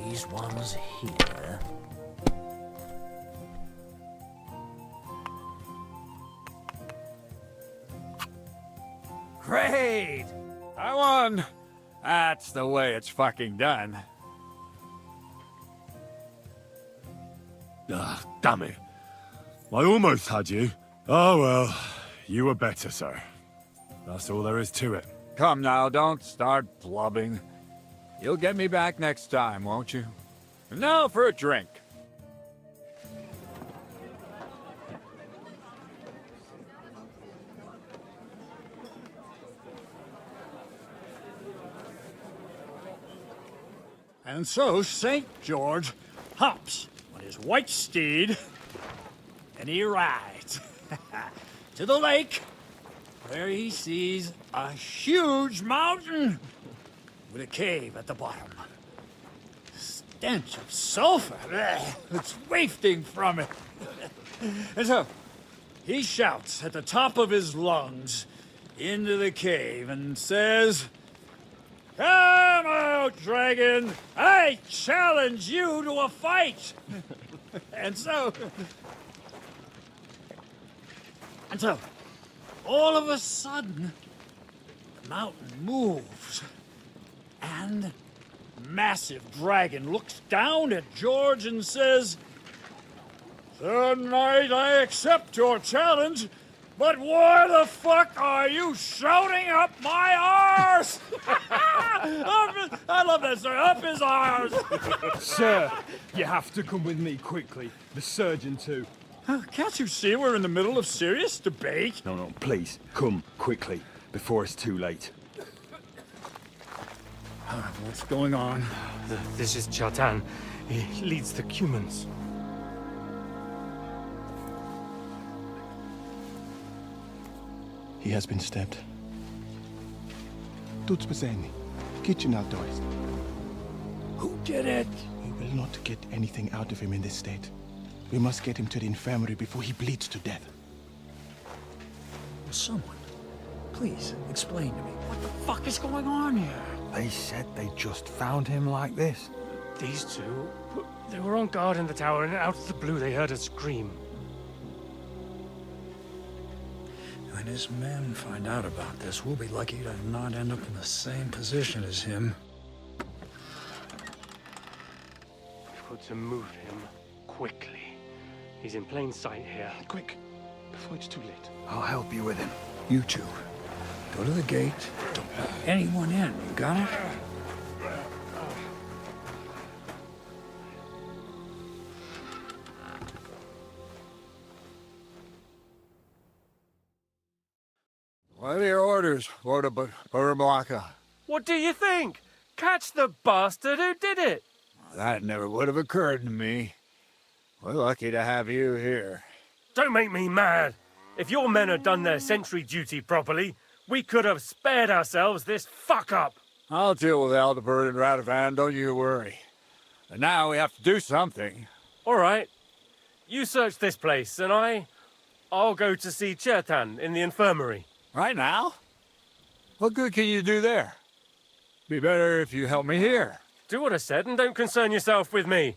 These ones here... Great! I won! That's the way it's fucking done. Ah, damn it. I almost had you. Oh well, you were better, sir. That's all there is to it. Come now, don't start blubbing. You'll get me back next time, won't you? And now for a drink. And so St. George hops on his white steed, and he rides to the lake, where he sees a huge mountain with a cave at the bottom. Stench of sulfur, it's wafting from it. And so he shouts at the top of his lungs into the cave and says, "Come out, dragon! I challenge you to a fight!" And so, all of a sudden, the mountain moves, and the massive dragon looks down at George and says, "Tonight I accept your challenge, but why the fuck are you shouting up my arse?" I love that, sir. Up his arse. Sir, you have to come with me quickly. The surgeon too. Can't you see we're in the middle of serious debate? No, please, come quickly, before it's too late. What's going on? This is Chatan. He leads the Cumans. He has been stabbed. Tuts bezeni. Kitchen outdoors. Who did it? We will not get anything out of him in this state. We must get him to the infirmary before he bleeds to death. Someone, please explain to me what the fuck is going on here. They said they just found him like this. These two, they were on guard in the tower, and out of the blue they heard a scream. When his men find out about this, we'll be lucky to not end up in the same position as him. We've got to move him quickly. He's in plain sight here. Quick, before it's too late. I'll help you with him. You two, go to the gate. Don't let anyone in. You got it? What are your orders, Lord of Bohemia? What do you think? Catch the bastard who did it! That never would have occurred to me. We're lucky to have you here. Don't make me mad. If your men had done their sentry duty properly, we could have spared ourselves this fuck-up. I'll deal with Aldebert and Radovan, don't you worry. And now we have to do something. All right. You search this place, and I'll go to see Chertan in the infirmary. Right now? What good can you do there? Be better if you help me here. Do what I said and don't concern yourself with me.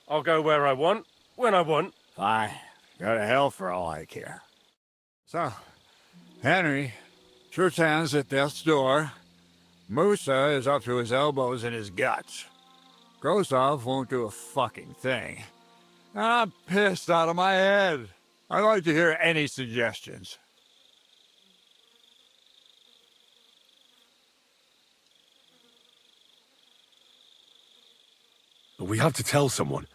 I'll go where I want, when I want. Fine. Go to hell for all I care. So, Henry, Chertan's at death's door. Musa is up to his elbows in his guts. Grosov won't do a fucking thing. I'm pissed out of my head. I'd like to hear any suggestions. We have to tell someone.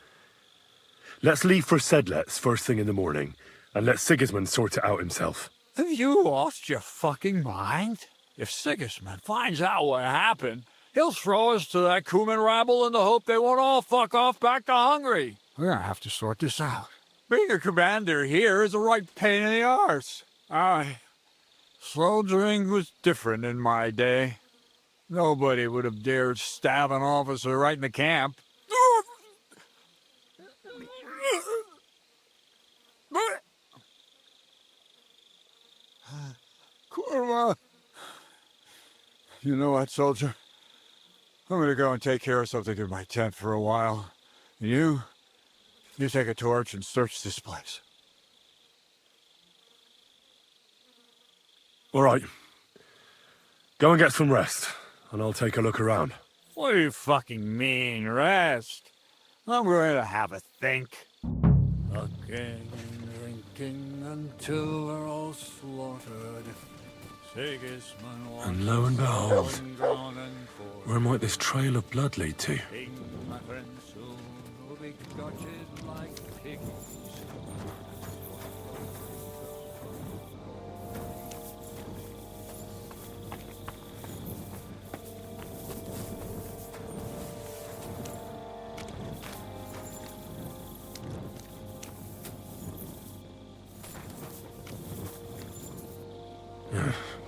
Let's leave for Sedlets first thing in the morning, and let Sigismund sort it out himself. Have you lost your fucking mind? If Sigismund finds out what happened, he'll throw us to that Cuman rabble in the hope they won't all fuck off back to Hungary. We're gonna have to sort this out. Being a commander here is a right pain in the arse. Soldiering was different in my day. Nobody would have dared stab an officer right in the camp. You know what, soldier? I'm gonna go and take care of something in my tent for a while. And you take a torch and search this place. All right. Go and get some rest, and I'll take a look around. What do you fucking mean, rest? I'm going to have a think. Fucking drinking until we're all slaughtered. And lo and behold, where might this trail of blood lead to?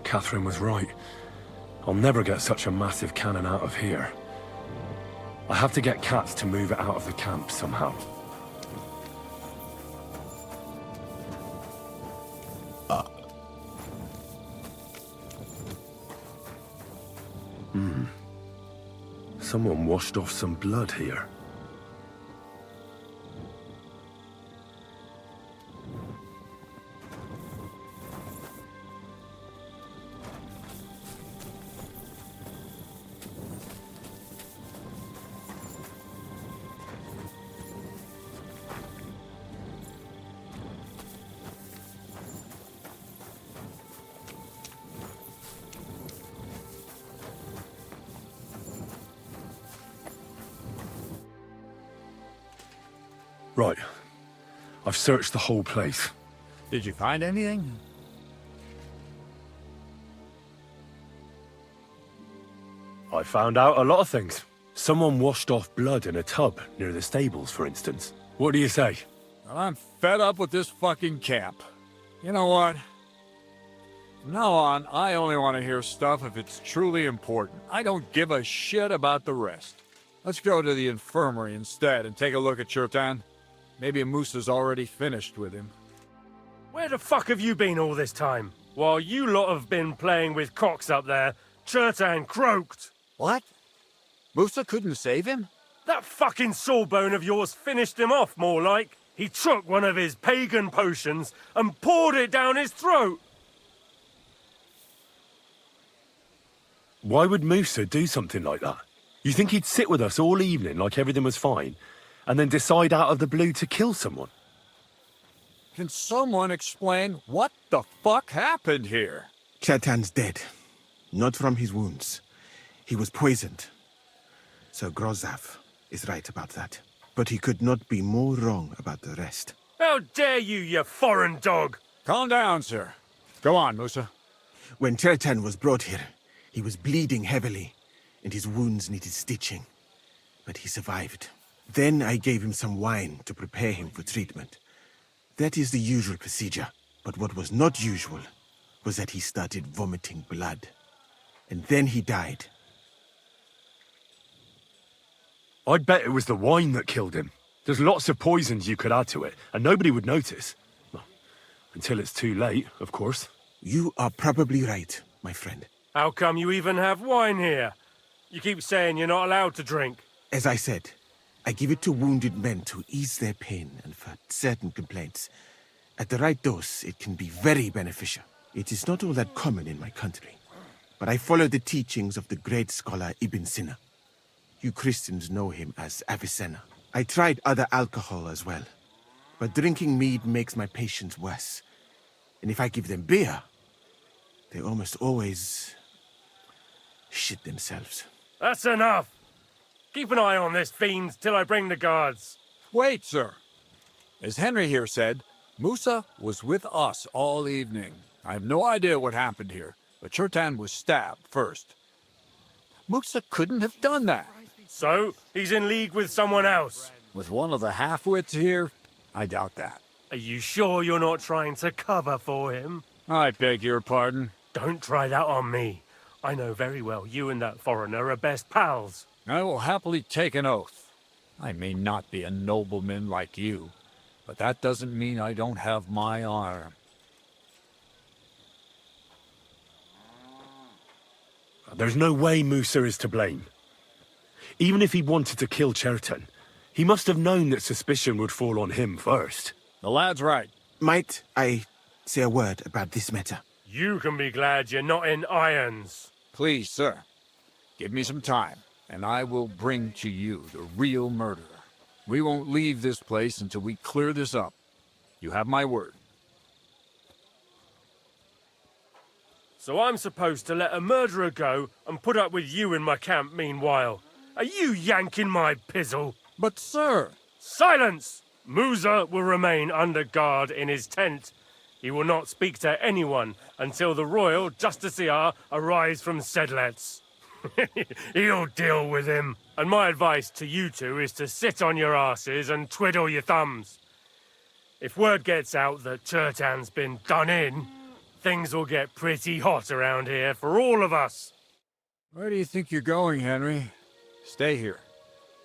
Catherine was right. I'll never get such a massive cannon out of here. I have to get Cats to move it out of the camp somehow. Someone washed off some blood here. Right. I've searched the whole place. Did you find anything? I found out a lot of things. Someone washed off blood in a tub near the stables, for instance. What do you say? Well, I'm fed up with this fucking camp. You know what? From now on, I only want to hear stuff if it's truly important. I don't give a shit about the rest. Let's go to the infirmary instead and take a look at Chertan. Maybe Musa's already finished with him. Where the fuck have you been all this time? While you lot have been playing with cocks up there, Chertan croaked. What? Musa couldn't save him? That fucking sawbone of yours finished him off, more like. He took one of his pagan potions and poured it down his throat. Why would Musa do something like that? You think he'd sit with us all evening like everything was fine, and then decide out of the blue to kill someone? Can someone explain what the fuck happened here? Chertan's dead. Not from his wounds. He was poisoned. So Grozav is right about that. But he could not be more wrong about the rest. How dare you foreign dog! Calm down, sir. Go on, Musa. When Chertan was brought here, he was bleeding heavily, and his wounds needed stitching. But he survived. Then I gave him some wine to prepare him for treatment. That is the usual procedure. But what was not usual was that he started vomiting blood. And then he died. I'd bet it was the wine that killed him. There's lots of poisons you could add to it, and nobody would notice. Well, until it's too late, of course. You are probably right, my friend. How come you even have wine here? You keep saying you're not allowed to drink. As I said, I give it to wounded men to ease their pain and for certain complaints. At the right dose, it can be very beneficial. It is not all that common in my country, but I follow the teachings of the great scholar Ibn Sina. You Christians know him as Avicenna. I tried other alcohol as well, but drinking mead makes my patients worse. And if I give them beer, they almost always shit themselves. That's enough! Keep an eye on this fiend till I bring the guards. Wait, sir. As Henry here said, Musa was with us all evening. I have no idea what happened here, but Chertan was stabbed first. Musa couldn't have done that. So, he's in league with someone else? With one of the half-wits here? I doubt that. Are you sure you're not trying to cover for him? I beg your pardon. Don't try that on me. I know very well you and that foreigner are best pals. I will happily take an oath. I may not be a nobleman like you, but that doesn't mean I don't have my honor. There's no way Musa is to blame. Even if he wanted to kill Cherton, he must have known that suspicion would fall on him first. The lad's right. Might I say a word about this matter? You can be glad you're not in irons. Please, sir. Give me some time, and I will bring to you the real murderer. We won't leave this place until we clear this up. You have my word. So I'm supposed to let a murderer go and put up with you in my camp meanwhile. Are you yanking my pizzle? But, sir... Silence! Musa will remain under guard in his tent. He will not speak to anyone until the royal justiciar arrives from Sedlets. He'll deal with him. And my advice to you two is to sit on your asses and twiddle your thumbs. If word gets out that Chertan's been done in, things will get pretty hot around here for all of us. Where do you think you're going, Henry? Stay here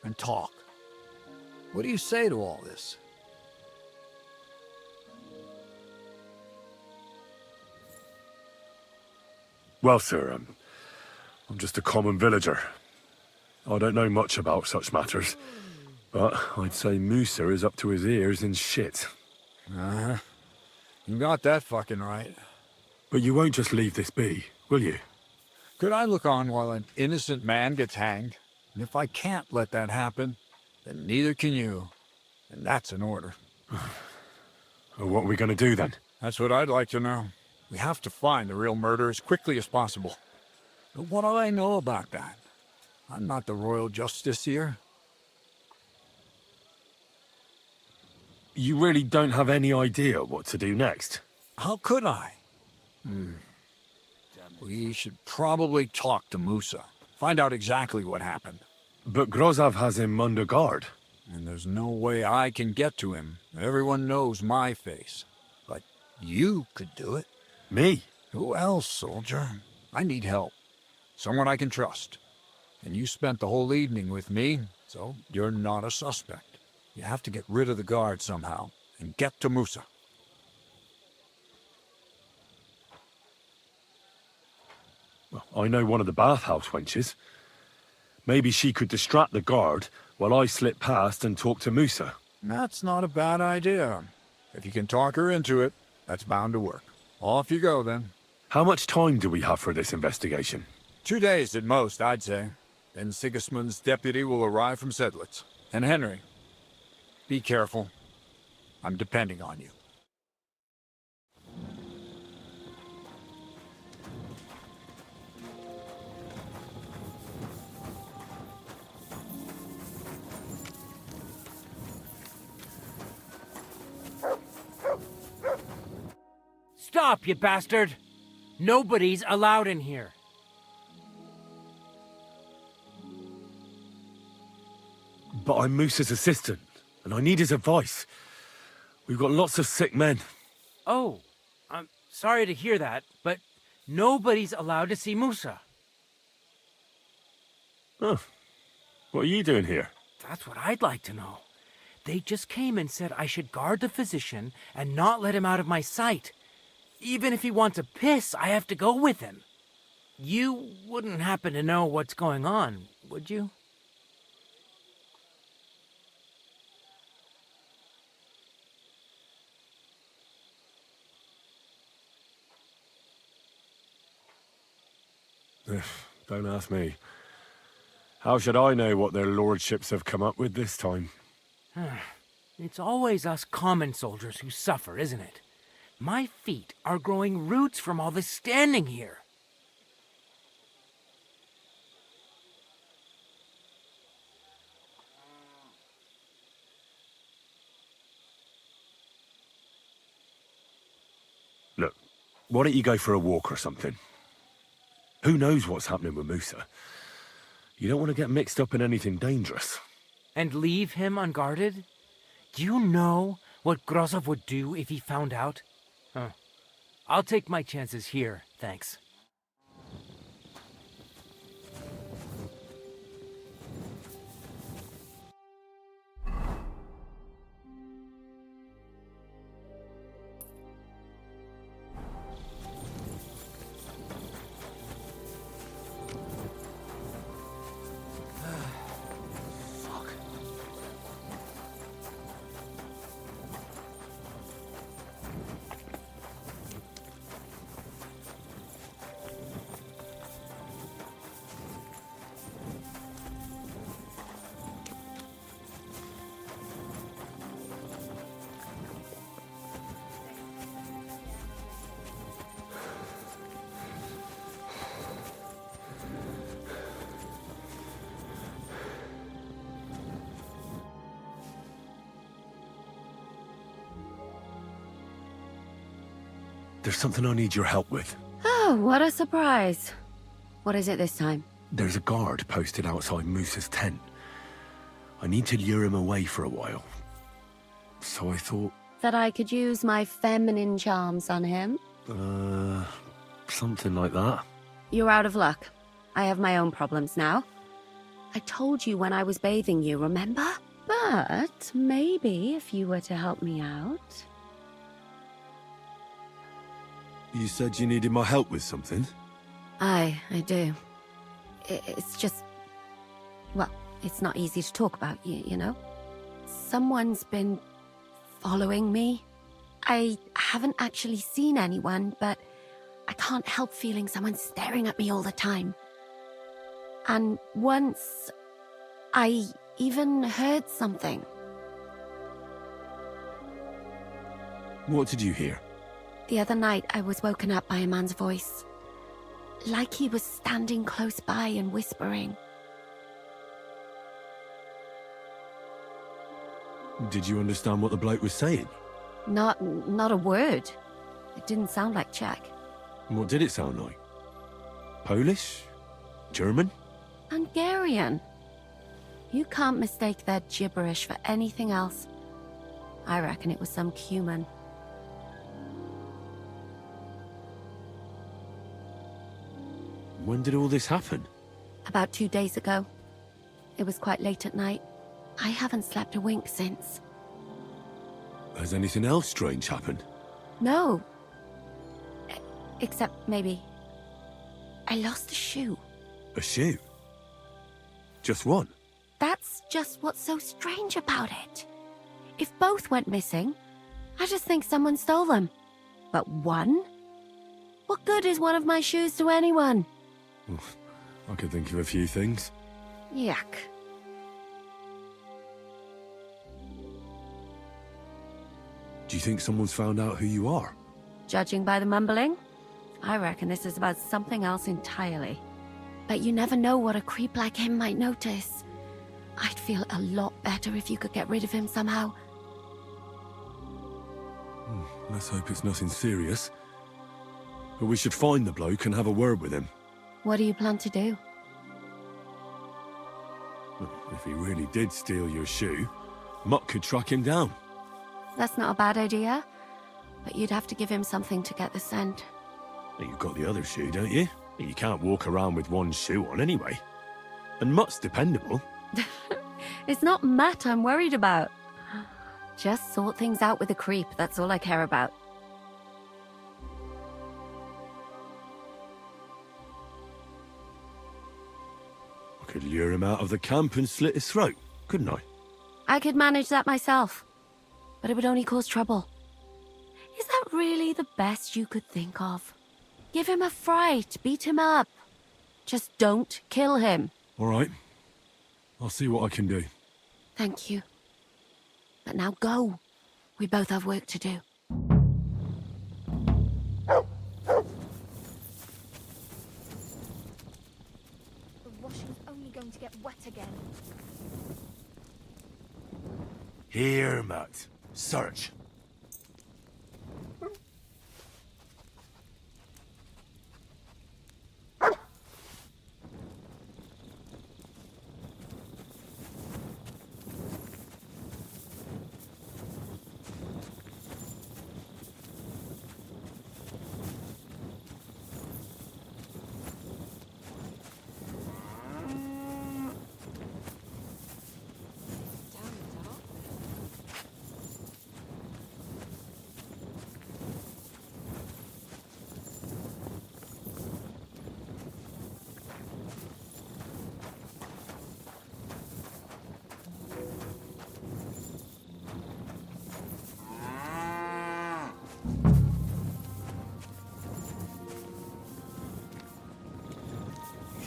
and talk. What do you say to all this? Well, sir, I'm just a common villager. I don't know much about such matters, but I'd say Musa is up to his ears in shit. Uh-huh. You got that fucking right. But you won't just leave this be, will you? Could I look on while an innocent man gets hanged? And if I can't let that happen, then neither can you. And that's an order. Well, what are we going to do then? That's what I'd like to know. We have to find the real murderer as quickly as possible. But what do I know about that? I'm not the royal justiciar. You really don't have any idea what to do next? How could I? We should probably talk to Musa. Find out exactly what happened. But Grozav has him under guard. And there's no way I can get to him. Everyone knows my face. But you could do it. Me? Who else, soldier? I need help. Someone I can trust. And you spent the whole evening with me, so you're not a suspect. You have to get rid of the guard somehow, and get to Musa. Well, I know one of the bathhouse wenches. Maybe she could distract the guard while I slip past and talk to Musa. That's not a bad idea. If you can talk her into it, that's bound to work. Off you go, then. How much time do we have for this investigation? 2 days at most, I'd say. Then Sigismund's deputy will arrive from Sedlitz. And Henry, be careful. I'm depending on you. Stop, you bastard! Nobody's allowed in here. But I'm Musa's assistant, and I need his advice. We've got lots of sick men. Oh, I'm sorry to hear that, but nobody's allowed to see Musa. Oh, what are you doing here? That's what I'd like to know. They just came and said I should guard the physician and not let him out of my sight. Even if he wants to piss, I have to go with him. You wouldn't happen to know what's going on, would you? Don't ask me. How should I know what their lordships have come up with this time? It's always us common soldiers who suffer, isn't it? My feet are growing roots from all this standing here. Look, why don't you go for a walk or something? Who knows what's happening with Musa? You don't want to get mixed up in anything dangerous. And leave him unguarded? Do you know what Grozov would do if he found out? I'll take my chances here, thanks. There's something I need your help with. Oh, what a surprise. What is it this time? There's a guard posted outside Moose's tent. I need to lure him away for a while. So I thought... That I could use my feminine charms on him? Something like that. You're out of luck. I have my own problems now. I told you when I was bathing you, remember? But maybe if you were to help me out... You said you needed my help with something? I do. It's just... Well, it's not easy to talk about, you know? Someone's been following me. I haven't actually seen anyone, but I can't help feeling someone staring at me all the time. And once, I even heard something. What did you hear? The other night, I was woken up by a man's voice. Like he was standing close by and whispering. Did you understand what the bloke was saying? Not a word. It didn't sound like Czech. What did it sound like? Polish? German? Hungarian. You can't mistake their gibberish for anything else. I reckon it was some Cuman. When did all this happen? About 2 days ago. It was quite late at night. I haven't slept a wink since. Has anything else strange happened? No. Except maybe... I lost a shoe. A shoe? Just one? That's just what's so strange about it. If both went missing, I just think someone stole them. But one? What good is one of my shoes to anyone? I could think of a few things. Yuck. Do you think someone's found out who you are? Judging by the mumbling, I reckon this is about something else entirely. But you never know what a creep like him might notice. I'd feel a lot better if you could get rid of him somehow. Let's hope it's nothing serious. But we should find the bloke and have a word with him. What do you plan to do? If he really did steal your shoe, Mutt could track him down. That's not a bad idea, but you'd have to give him something to get the scent. You've got the other shoe, don't you? You can't walk around with one shoe on anyway. And Mutt's dependable. It's not Matt I'm worried about. Just sort things out with the creep, that's all I care about. I could lure him out of the camp and slit his throat, couldn't I? I could manage that myself, but it would only cause trouble. Is that really the best you could think of? Give him a fright, beat him up. Just don't kill him. All right. I'll see what I can do. Thank you. But now go. We both have work to do. The washing's only going to get wet again. Here, Mutt. Search.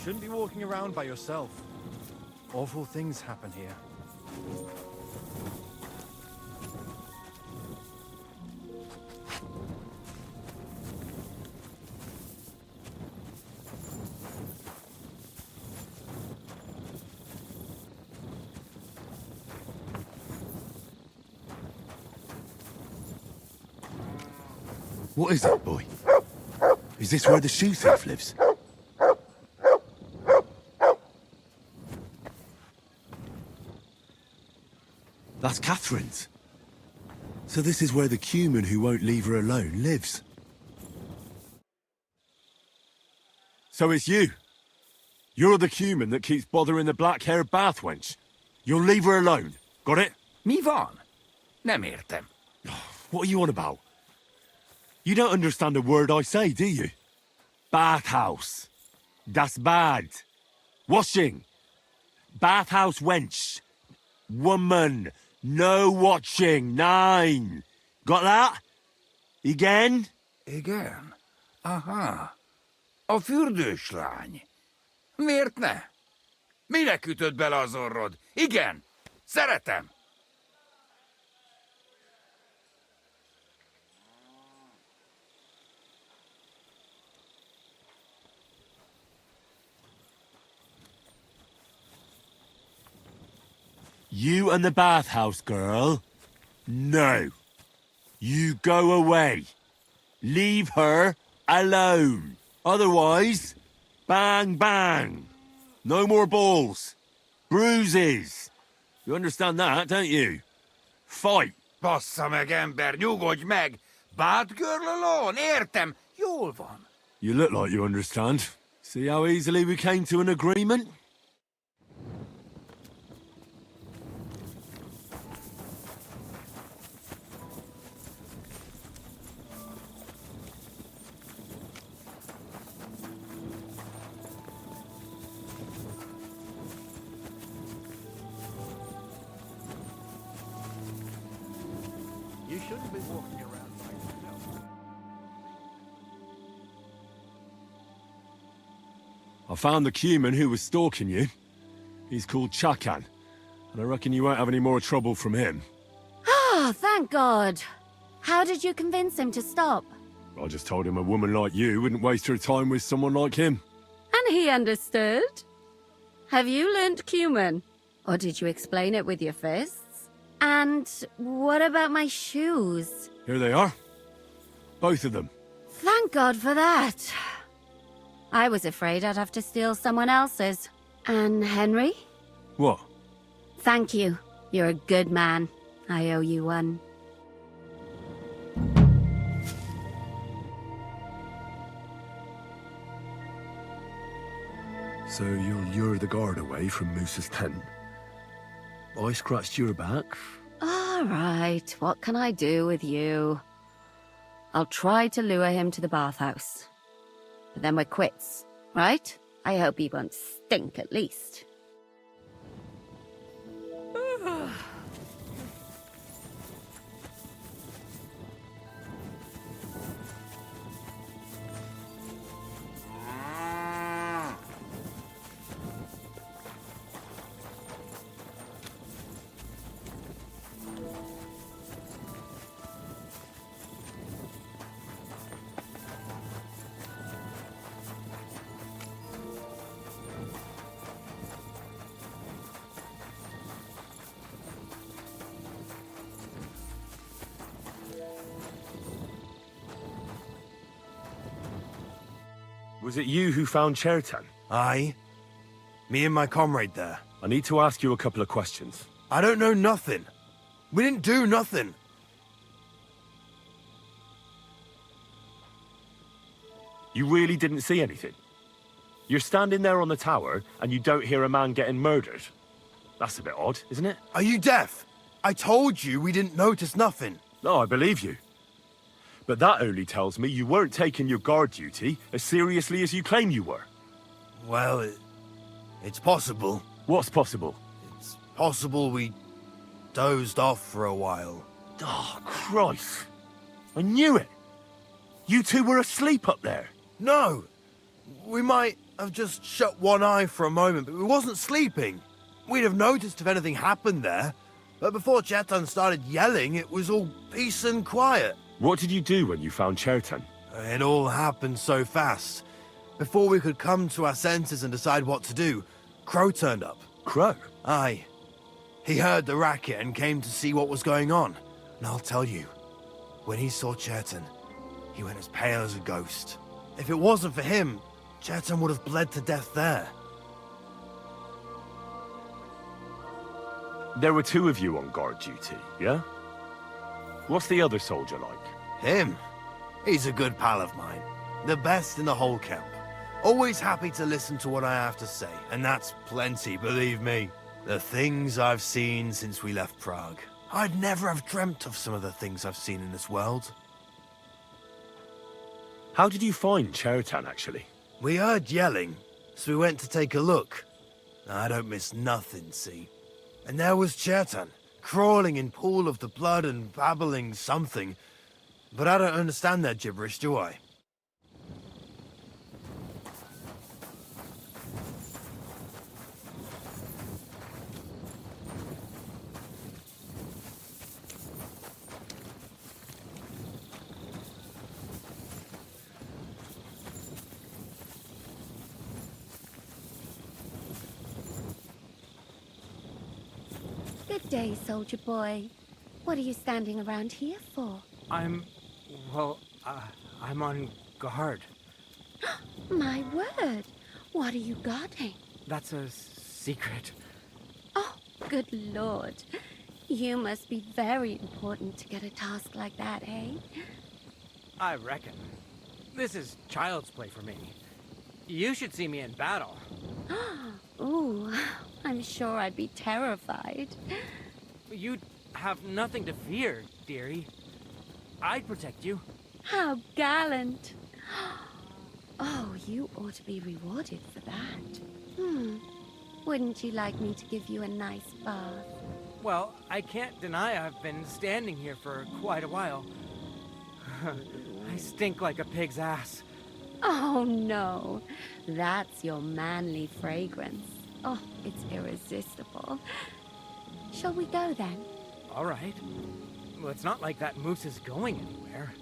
Shouldn't be walking around by yourself. Awful things happen here. What is it, boy? Is this where the shoe thief lives? That's Catherine's. So this is where the Cuman who won't leave her alone lives. So it's you. You're the Cuman that keeps bothering the black-haired bath wench. You'll leave her alone. Got it? Mi van? Nem értem. What are you on about? You don't understand a word I say, do you? Bathhouse. Das Bad. Washing. Bathhouse wench. Woman. No watching. 9. Got that? Again? Igen. Aha. A fürdős lány. Miért ne? Minek ütöd bele az orrod? Igen. Szeretem. You and the bathhouse girl? No. You go away. Leave her alone. Otherwise, bang, bang. No more balls. Bruises. You understand that, don't you? Fight. Bassza meg, ember, nyugodj meg! Bad girl alone, értem, jól van. You look like you understand. See how easily we came to an agreement? You shouldn't be walking around like that. I found the Cuman who was stalking you. He's called Chakan, and I reckon you won't have any more trouble from him. Ah, thank God. How did you convince him to stop? I just told him a woman like you wouldn't waste her time with someone like him. And he understood? Have you learnt Cuman? Or did you explain it with your fists? And what about my shoes? Here they are. Both of them. Thank God for that. I was afraid I'd have to steal someone else's. And Henry? What? Thank you. You're a good man. I owe you one. So you'll lure the guard away from Moose's tent? I scratched your back. All right, what can I do with you? I'll try to lure him to the bathhouse. But then we're quits, right? I hope he won't stink at least. Was it you who found Chertan? Aye. Me and my comrade there. I need to ask you a couple of questions. I don't know nothing. We didn't do nothing. You really didn't see anything? You're standing there on the tower and you don't hear a man getting murdered? That's a bit odd, isn't it? Are you deaf? I told you we didn't notice nothing. No, I believe you. But that only tells me you weren't taking your guard duty as seriously as you claim you were. Well, it's possible. What's possible? It's possible we dozed off for a while. Oh, Christ. I knew it. You two were asleep up there. No. We might have just shut one eye for a moment, but we wasn't sleeping. We'd have noticed if anything happened there. But before Chetan started yelling, it was all peace and quiet. What did you do when you found Chertan? It all happened so fast. Before we could come to our senses and decide what to do, Crow turned up. Crow? Aye. He heard the racket and came to see what was going on. And I'll tell you, when he saw Chertan, He went as pale as a ghost. If it wasn't for him, Chetan would have bled to death there. There were two of you on guard duty, yeah? What's the other soldier like? Him? He's a good pal of mine. The best in the whole camp. Always happy to listen to what I have to say, and that's plenty, believe me. The things I've seen since we left Prague. I'd never have dreamt of some of the things I've seen in this world. How did you find Chetan, actually? We heard yelling, so we went to take a look. I don't miss nothing, see? And there was Chetan, crawling in pool of the blood and babbling something. But I don't understand their gibberish, do I? Good day, soldier boy. What are you standing around here for? I'm on guard. My word! What are you guarding? That's a secret. Oh, good lord. You must be very important to get a task like that, eh? I reckon. This is child's play for me. You should see me in battle. Ooh, I'm sure I'd be terrified. You'd have nothing to fear, dearie. I'd protect you. How gallant. Oh, you ought to be rewarded for that. Wouldn't you like me to give you a nice bath? Well, I can't deny I've been standing here for quite a while. I stink like a pig's ass. Oh, no. That's your manly fragrance. Oh, it's irresistible. Shall we go, then? All right. Well, it's not like that moose is going anywhere.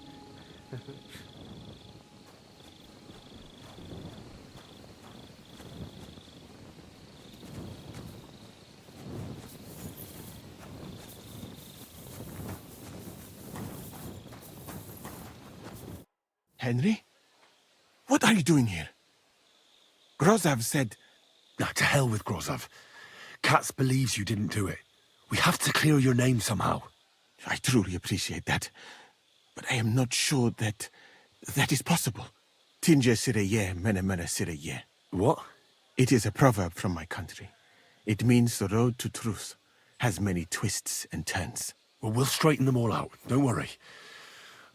Henry? What are you doing here? Grozov said... Now, to hell with Grozov. Katz believes you didn't do it. We have to clear your name somehow. I truly appreciate that. But I am not sure that is possible. Tinge sireye, mene mene sireye. What? It is a proverb from my country. It means the road to truth has many twists and turns. Well, we'll straighten them all out. Don't worry.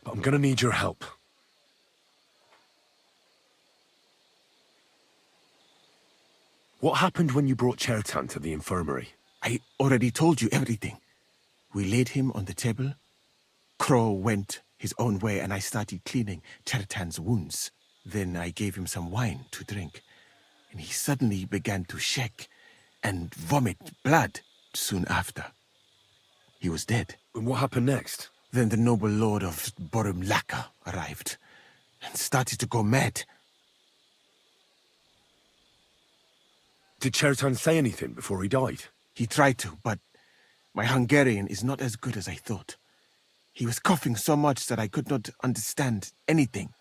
But I'm gonna need your help. What happened when you brought Chetan to the infirmary? I already told you everything. We laid him on the table. Crow went his own way and I started cleaning Chetan's wounds. Then I gave him some wine to drink. And he suddenly began to shake and vomit blood soon after. He was dead. And what happened next? Then the noble lord of Bohemia arrived and started to go mad. Did Chetan say anything before he died? He tried to, but my Hungarian is not as good as I thought. He was coughing so much that I could not understand anything.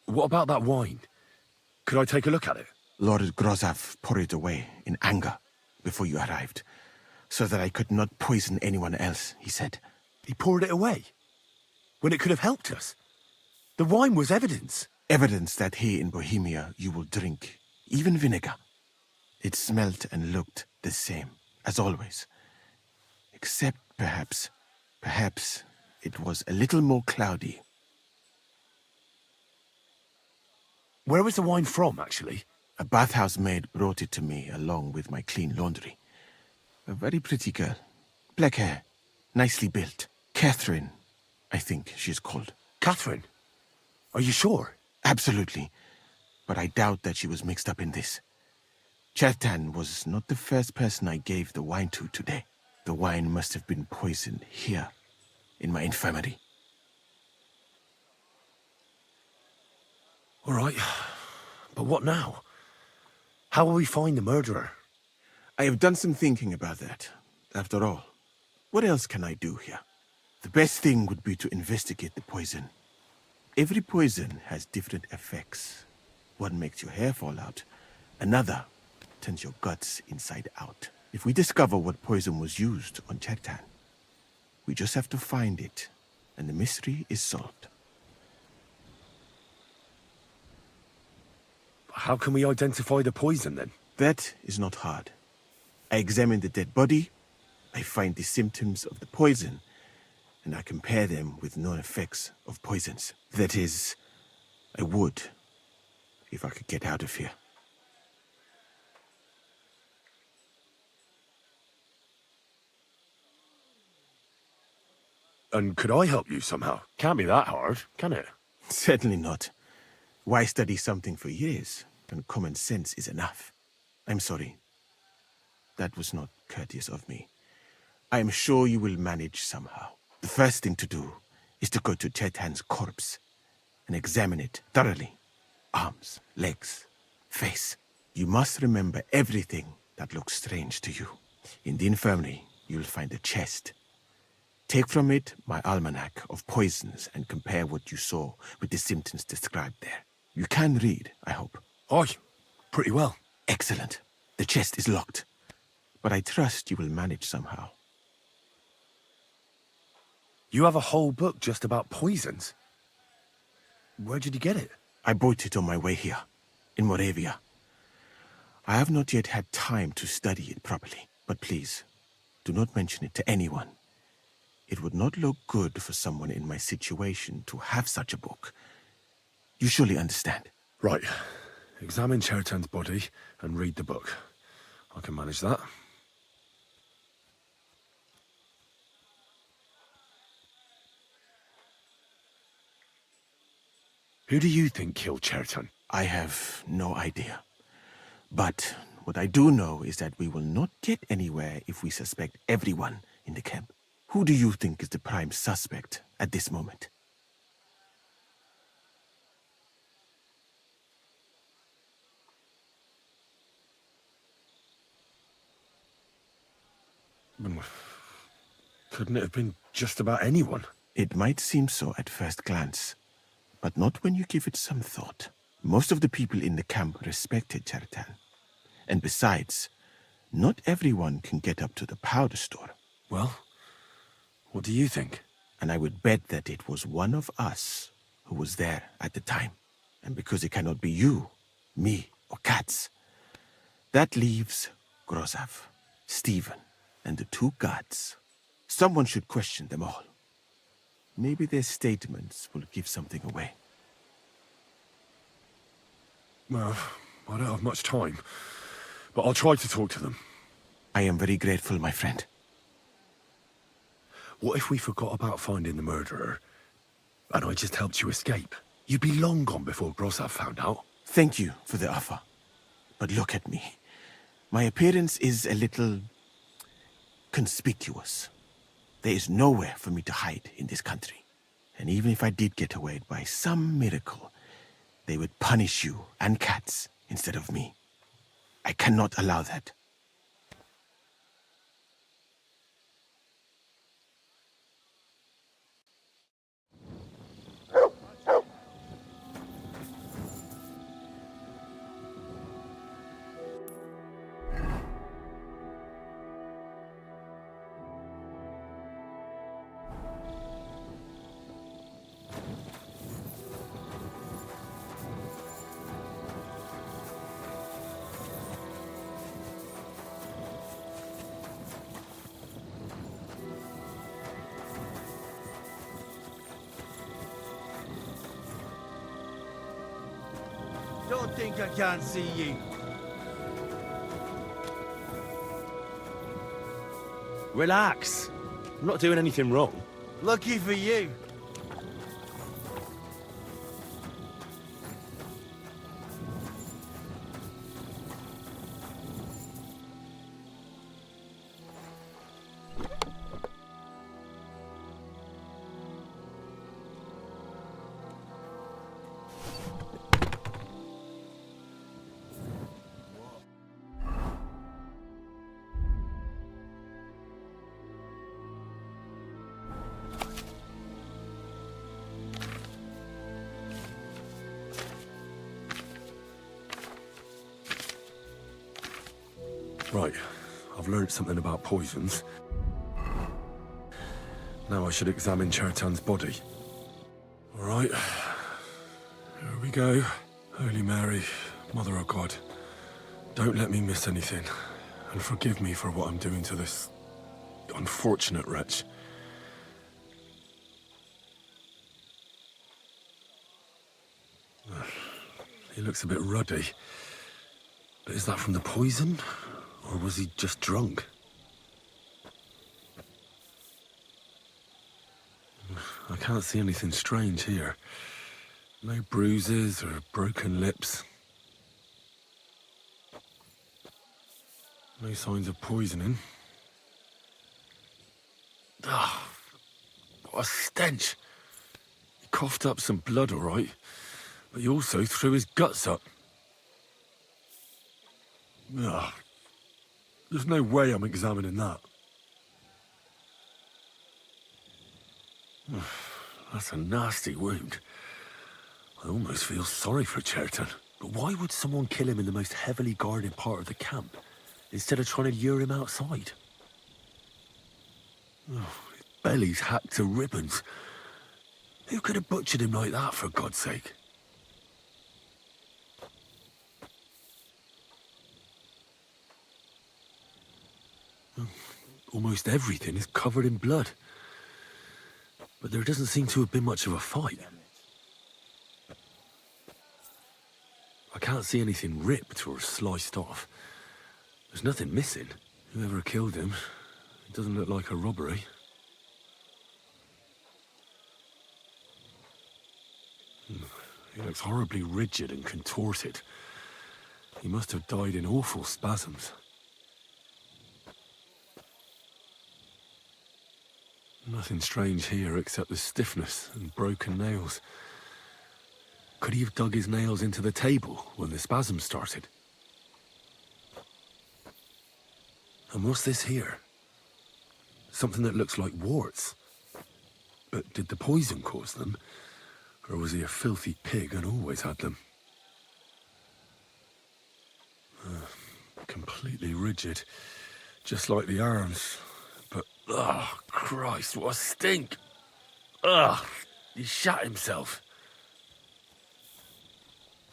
What about that wine? Could I take a look at it? Lord Grozov poured it away in anger before you arrived, so that I could not poison anyone else, he said. He poured it away? When it could have helped us? The wine was evidence. Evidence that here in Bohemia you will drink, even vinegar. It smelt and looked the same, as always. Except perhaps it was a little more cloudy. Where was the wine from, actually? A bathhouse maid brought it to me along with my clean laundry. A very pretty girl. Black hair, nicely built. Catherine, I think she's called. Catherine? Are you sure? Absolutely. But I doubt that she was mixed up in this. Chetan was not the first person I gave the wine to today. The wine must have been poisoned here, in my infirmary. All right. But what now? How will we find the murderer? I have done some thinking about that. After all, what else can I do here? The best thing would be to investigate the poison. Every poison has different effects. One makes your hair fall out, another turns your guts inside out. If we discover what poison was used on Chertan, we just have to find it, and the mystery is solved. How can we identify the poison then? That is not hard. I examine the dead body, I find the symptoms of the poison, and I compare them with known effects of poisons. That is, I would, if I could get out of here. And could I help you somehow? Can't be that hard, can it? Certainly not. Why study something for years when common sense is enough? I'm sorry. That was not courteous of me. I am sure you will manage somehow. The first thing to do is to go to Chertan's corpse and examine it thoroughly. Arms, legs, face. You must remember everything that looks strange to you. In the infirmary, you'll find a chest. Take from it my almanac of poisons and compare what you saw with the symptoms described there. You can read, I hope. Aye, pretty well. Excellent. The chest is locked, but I trust you will manage somehow. You have a whole book just about poisons? Where did you get it? I bought it on my way here, in Moravia. I have not yet had time to study it properly, but please, do not mention it to anyone. It would not look good for someone in my situation to have such a book. You surely understand. Right. Examine Chertan's body and read the book. I can manage that. Who do you think killed Chertan? I have no idea. But what I do know is that we will not get anywhere if we suspect everyone in the camp. Who do you think is the prime suspect at this moment? Couldn't it have been just about anyone? It might seem so at first glance, but not when you give it some thought. Most of the people in the camp respected Chertan. And besides, not everyone can get up to the powder store. Well, what do you think? And I would bet that it was one of us who was there at the time. And because it cannot be you, me, or Katz, that leaves Grozav, Stephen, and the two guards. Someone should question them all. Maybe their statements will give something away. Well, I don't have much time, but I'll try to talk to them. I am very grateful, my friend. What if we forgot about finding the murderer, and I just helped you escape? You'd be long gone before Grozav found out. Thank you for the offer. But look at me. My appearance is a little conspicuous. There is nowhere for me to hide in this country. And even if I did get away by some miracle, they would punish you and Katz instead of me. I cannot allow that. Don't think I can't see you. Relax. I'm not doing anything wrong. Lucky for you. Right, I've learned something about poisons. Now I should examine Chertan's body. All right, here we go. Holy Mary, Mother of God, don't let me miss anything, and forgive me for what I'm doing to this unfortunate wretch. He looks a bit ruddy. But is that from the poison? Or was he just drunk? I can't see anything strange here. No bruises or broken lips. No signs of poisoning. Ah, what a stench. He coughed up some blood, all right. But he also threw his guts up. Ugh. There's no way I'm examining that. That's a nasty wound. I almost feel sorry for Chertan. But why would someone kill him in the most heavily guarded part of the camp, instead of trying to lure him outside? Oh, his belly's hacked to ribbons. Who could have butchered him like that, for God's sake? Almost everything is covered in blood. But there doesn't seem to have been much of a fight. I can't see anything ripped or sliced off. There's nothing missing. Whoever killed him, it doesn't look like a robbery. He looks horribly rigid and contorted. He must have died in awful spasms. Nothing strange here except the stiffness and broken nails. Could he have dug his nails into the table when the spasms started? And what's this here? Something that looks like warts. But did the poison cause them? Or was he a filthy pig and always had them? Completely rigid. Just like the arms. But, oh, Christ, what a stink! Ugh, he shot himself.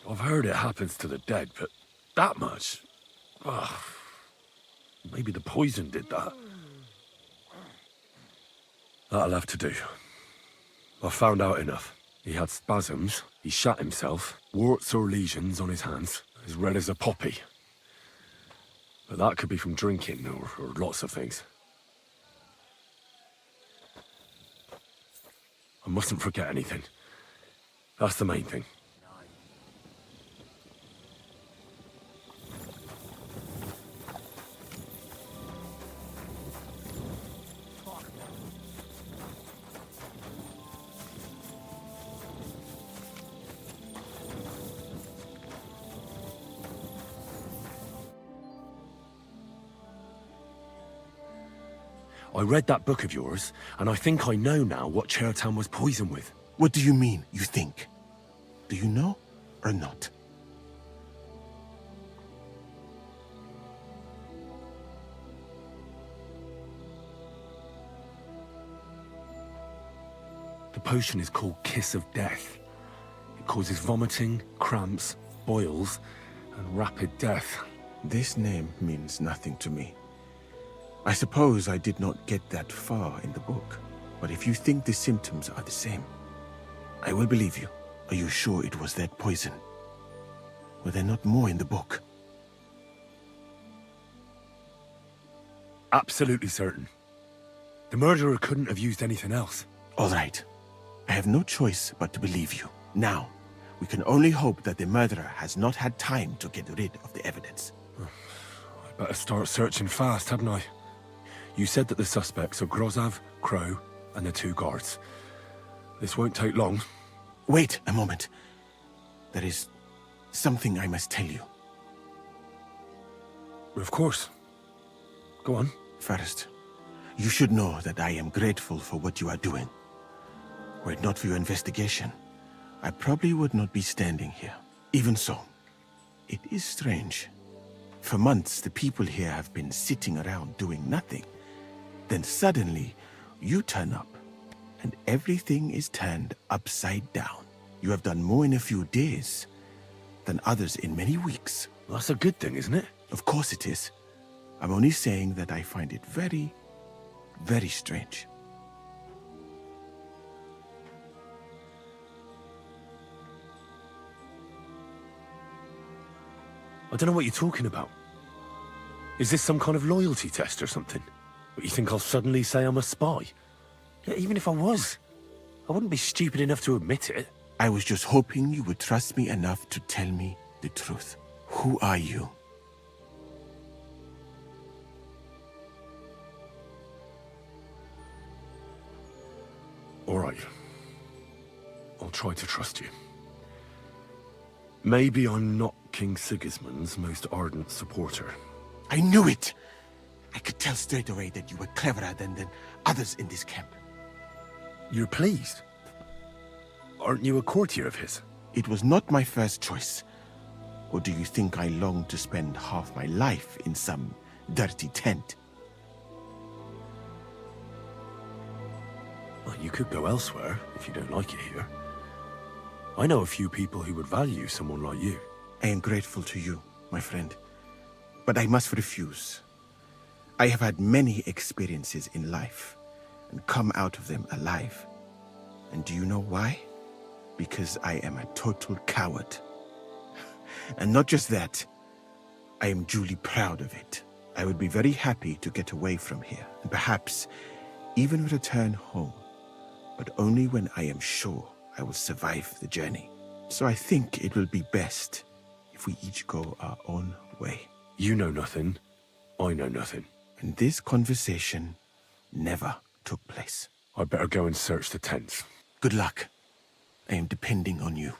I've heard it happens to the dead, but that much? Ugh. Maybe the poison did that. That'll have to do. I've found out enough. He had spasms, he shot himself, warts or lesions on his hands, as red as a poppy. But that could be from drinking or lots of things. I mustn't forget anything. That's the main thing. I read that book of yours, and I think I know now what Chertan was poisoned with. What do you mean, you think? Do you know or not? The potion is called Kiss of Death. It causes vomiting, cramps, boils, and rapid death. This name means nothing to me. I suppose I did not get that far in the book, but if you think the symptoms are the same, I will believe you. Are you sure it was that poison? Were there not more in the book? Absolutely certain. The murderer couldn't have used anything else. All right. I have no choice but to believe you. Now, we can only hope that the murderer has not had time to get rid of the evidence. I better start searching fast, hadn't I? You said that the suspects are Grozav, Crow, and the 2 guards. This won't take long. Wait a moment. There is something I must tell you. Of course. Go on. First, you should know that I am grateful for what you are doing. Were it not for your investigation, I probably would not be standing here. Even so, it is strange. For months, the people here have been sitting around doing nothing. Then suddenly, you turn up, and everything is turned upside down. You have done more in a few days than others in many weeks. Well, that's a good thing, isn't it? Of course it is. I'm only saying that I find it very, very strange. I don't know what you're talking about. Is this some kind of loyalty test or something? But you think I'll suddenly say I'm a spy? Yeah, even if I was, I wouldn't be stupid enough to admit it. I was just hoping you would trust me enough to tell me the truth. Who are you? All right. I'll try to trust you. Maybe I'm not King Sigismund's most ardent supporter. I knew it! I could tell straight away that you were cleverer than others in this camp. You're pleased? Aren't you a courtier of his? It was not my first choice. Or do you think I long to spend half my life in some dirty tent? Well, you could go elsewhere if you don't like it here. I know a few people who would value someone like you. I am grateful to you, my friend. But I must refuse. I have had many experiences in life and come out of them alive. And do you know why? Because I am a total coward. And not just that, I am duly proud of it. I would be very happy to get away from here, and perhaps even return home, but only when I am sure I will survive the journey. So I think it will be best if we each go our own way. You know nothing, I know nothing. And this conversation never took place. I'd better go and search the tents. Good luck. I am depending on you.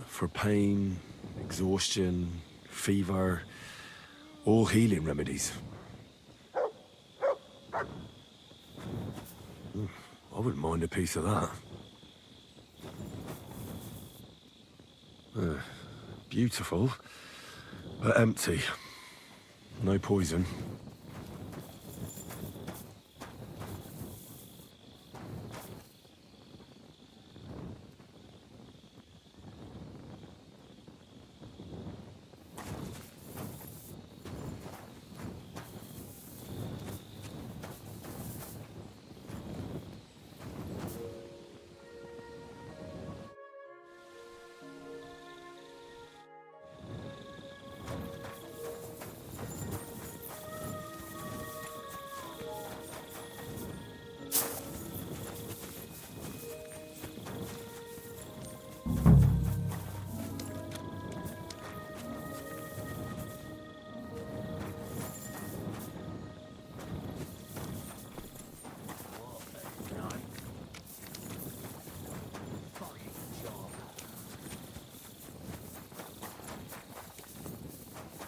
For pain, exhaustion, fever, all healing remedies. I wouldn't mind a piece of that. Beautiful, but empty. No poison.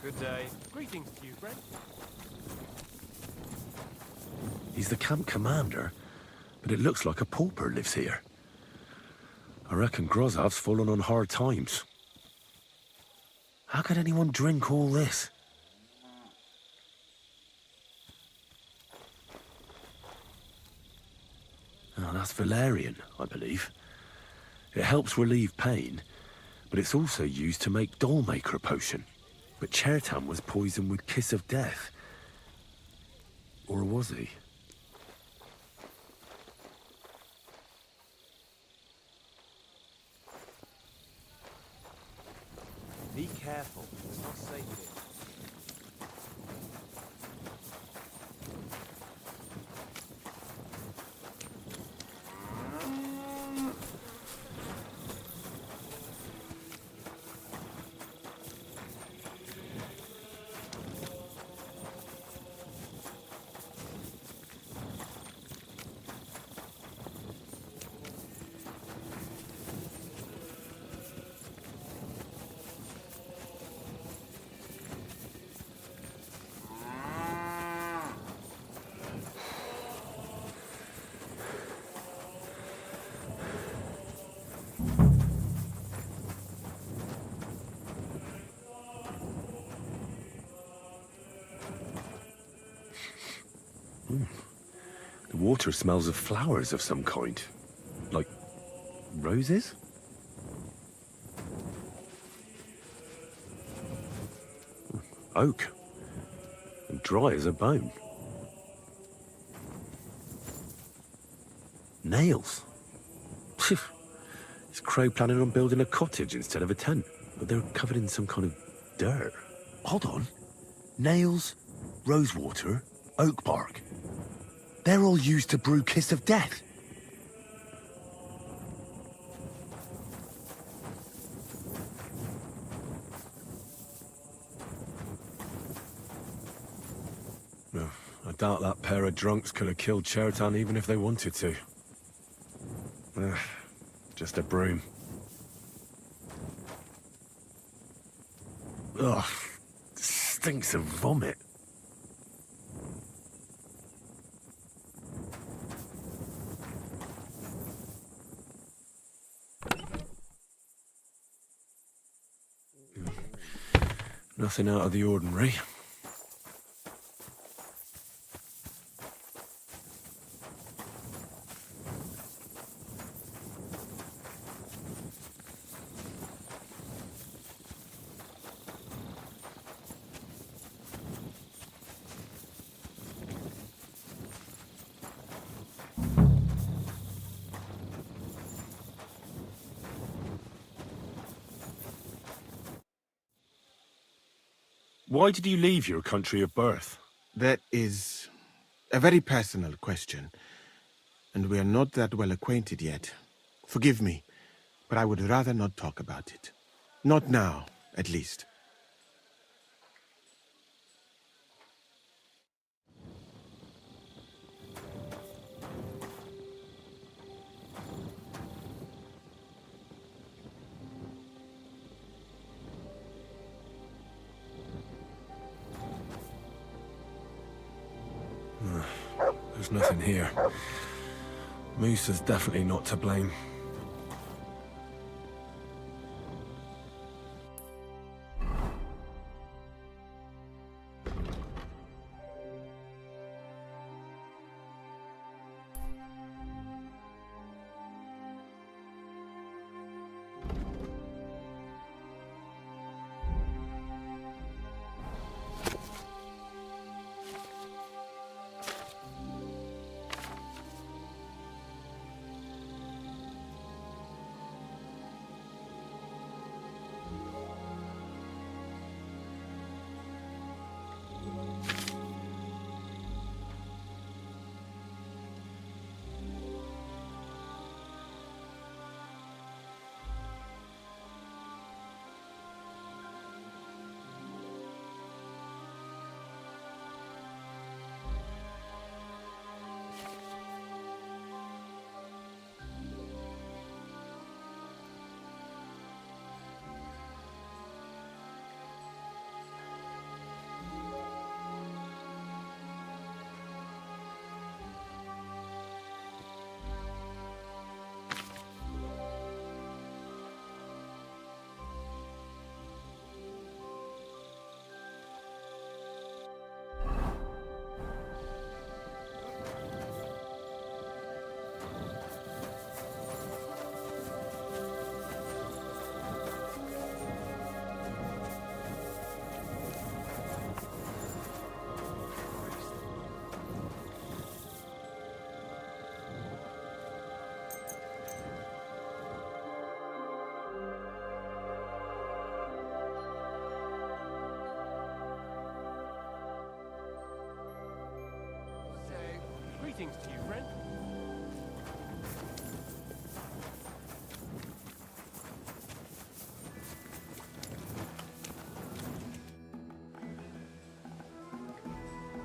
Good day. Greetings to you, friend. He's the camp commander, but it looks like a pauper lives here. I reckon Grozav's fallen on hard times. How could anyone drink all this? Oh, that's valerian, I believe. It helps relieve pain, but it's also used to make Dollmaker potion. But Chertan was poisoned with Kiss of Death. Or was he? Be careful. It's not safe here. The water smells of flowers of some kind. Like roses? Oak. And dry as a bone. Nails. Is Crow planning on building a cottage instead of a tent? But they're covered in some kind of dirt. Hold on. Nails, rosewater, oak bark. They're all used to brew Kiss of Death. No, I doubt that pair of drunks could have killed Chertan even if they wanted to. Just a broom. Ugh, stinks of vomit. Nothing out of the ordinary. Why did you leave your country of birth? That is a very personal question, and we are not that well acquainted yet. Forgive me, but I would rather not talk about it. Not now, at least. There's nothing here. Moose is definitely not to blame. Greetings to you, friend.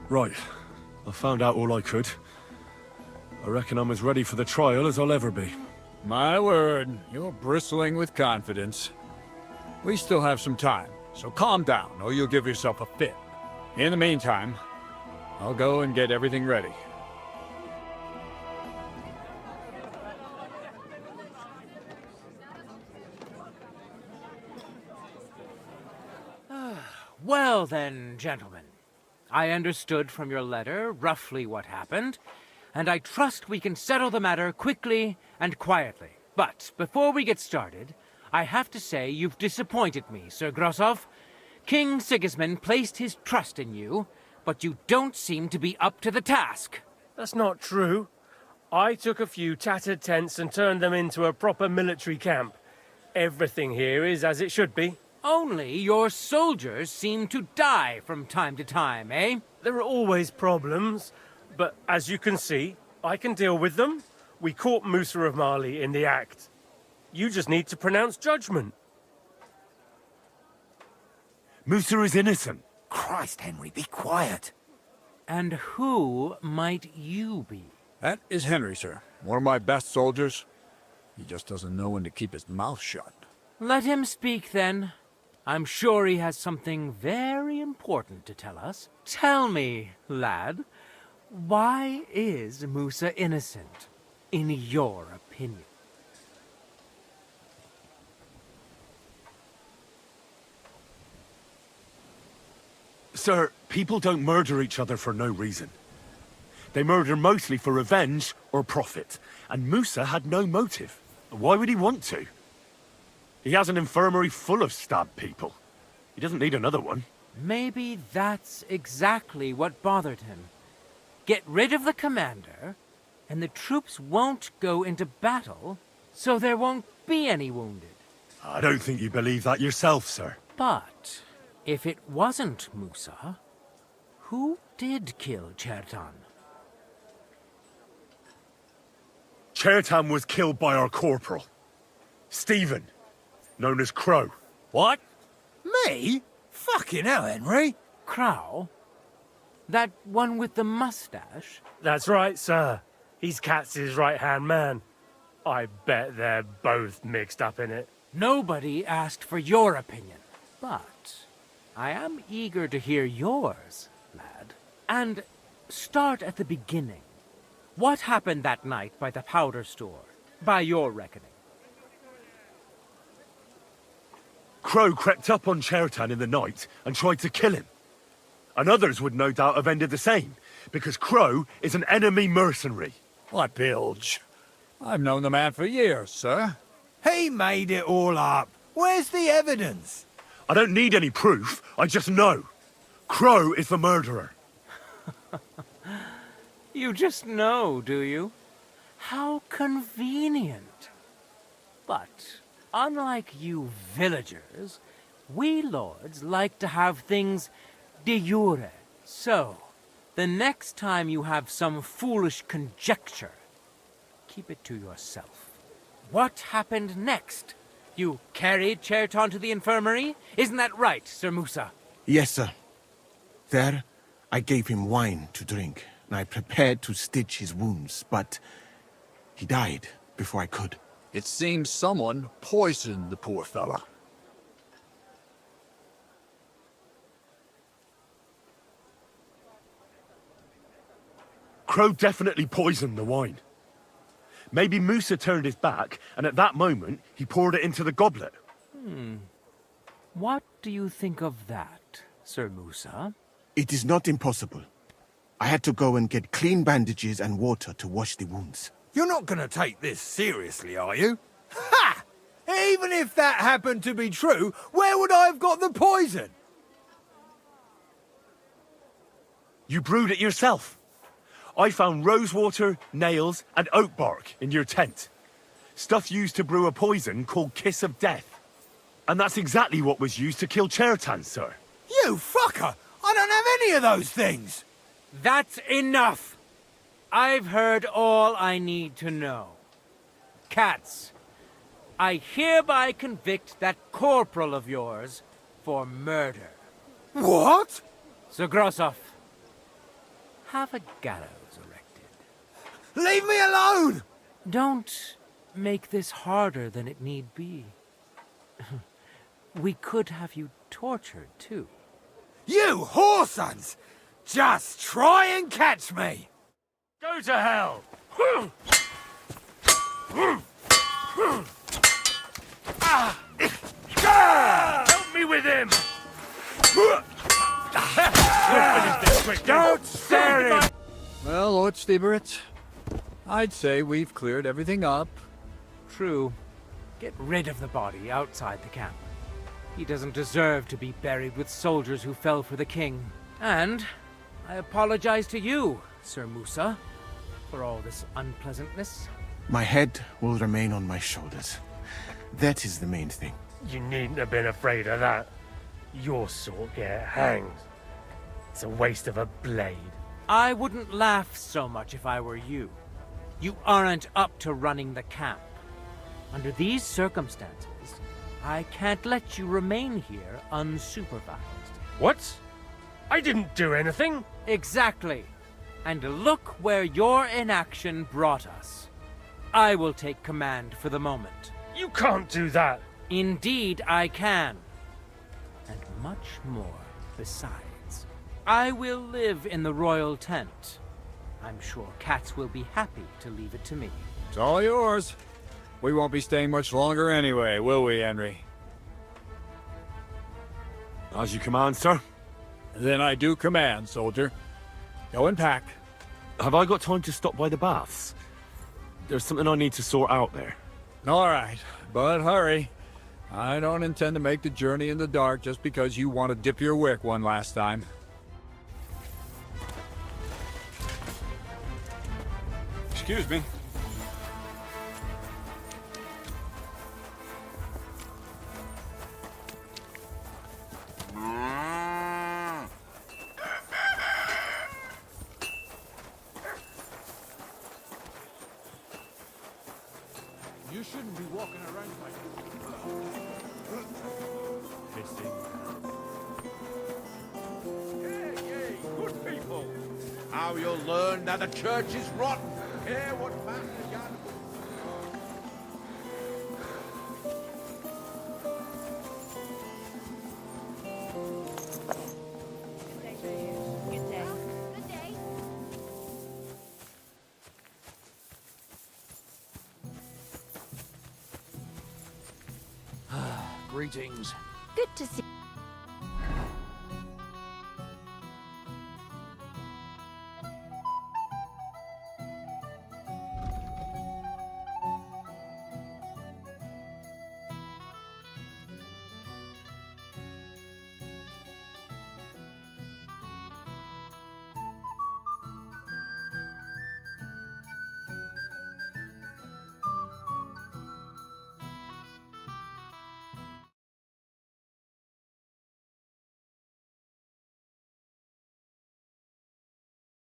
Right. I found out all I could. I reckon I'm as ready for the trial as I'll ever be. My word, you're bristling with confidence. We still have some time, so calm down, or you'll give yourself a fit. In the meantime, I'll go and get everything ready. Well then, gentlemen, I understood from your letter roughly what happened, and I trust we can settle the matter quickly and quietly. But before we get started, I have to say you've disappointed me, Sir Grosov. King Sigismund placed his trust in you, but you don't seem to be up to the task. That's not true. I took a few tattered tents and turned them into a proper military camp. Everything here is as it should be. Only your soldiers seem to die from time to time, eh? There are always problems, but as you can see, I can deal with them. We caught Musa of Mali in the act. You just need to pronounce judgment. Musa is innocent. Christ, Henry, be quiet. And who might you be? That is Henry, sir. One of my best soldiers. He just doesn't know when to keep his mouth shut. Let him speak, then. I'm sure he has something very important to tell us. Tell me, lad, why is Musa innocent, in your opinion? Sir, people don't murder each other for no reason. They murder mostly for revenge or profit, and Musa had no motive. Why would he want to? He has an infirmary full of stabbed people. He doesn't need another one. Maybe that's exactly what bothered him. Get rid of the commander, and the troops won't go into battle, so there won't be any wounded. I don't think you believe that yourself, sir. But if it wasn't Musa, who did kill Chertan? Chertan was killed by our corporal, Stephen, known as Crow. What? Me? Fucking hell, Henry. Crow? That one with the mustache? That's right, sir. He's Katz's right-hand man. I bet they're both mixed up in it. Nobody asked for your opinion, but I am eager to hear yours, lad. And start at the beginning. What happened that night by the powder store, by your reckoning? Crow crept up on Chertan in the night and tried to kill him. And others would no doubt have ended the same, because Crow is an enemy mercenary. What bilge? I've known the man for years, sir. He made it all up. Where's the evidence? I don't need any proof, I just know. Crow is the murderer. You just know, do you? How convenient. But unlike you villagers, we lords like to have things de jure. So, the next time you have some foolish conjecture, keep it to yourself. What happened next? You carried Chertan to the infirmary? Isn't that right, Sir Musa? Yes, sir. There, I gave him wine to drink, and I prepared to stitch his wounds, but he died before I could. It seems someone poisoned the poor fella. Crow definitely poisoned the wine. Maybe Musa turned his back, and at that moment, he poured it into the goblet. What do you think of that, Sir Musa? It is not impossible. I had to go and get clean bandages and water to wash the wounds. You're not going to take this seriously, are you? Ha! Even if that happened to be true, where would I have got the poison? You brewed it yourself. I found rosewater, nails, and oak bark in your tent. Stuff used to brew a poison called Kiss of Death. And that's exactly what was used to kill Chertan, sir. You fucker! I don't have any of those things! That's enough! I've heard all I need to know. Katz, I hereby convict that corporal of yours for murder. What? Sir Grosov, have a gallows erected. Leave me alone! Don't make this harder than it need be. We could have you tortured, too. You whoresons! Just try and catch me! Go to hell! Help me with him! We'll finish this quick. Don't stare at him! Well, Lord Stieberitz, I'd say we've cleared everything up. True. Get rid of the body outside the camp. He doesn't deserve to be buried with soldiers who fell for the king. And I apologize to you, Sir Musa, for all this unpleasantness. My head will remain on my shoulders. That is the main thing. You needn't have been afraid of that. Your sort get hanged. It's a waste of a blade. I wouldn't laugh so much if I were you. You aren't up to running the camp. Under these circumstances, I can't let you remain here unsupervised. What? I didn't do anything. Exactly. And look where your inaction brought us. I will take command for the moment. You can't do that. Indeed, I can. And much more besides. I will live in the royal tent. I'm sure cats will be happy to leave it to me. It's all yours. We won't be staying much longer anyway, will we, Henry? As you command, sir. Then I do command, soldier. Go and pack. Have I got time to stop by the baths? There's something I need to sort out there. All right, but hurry. I don't intend to make the journey in the dark just because you want to dip your wick one last time. Excuse me. You shouldn't be walking around like Hey, good people. How you'll learn that the church is rotten. Hear what Master Jan... Good day. Good day. Greetings. Good to see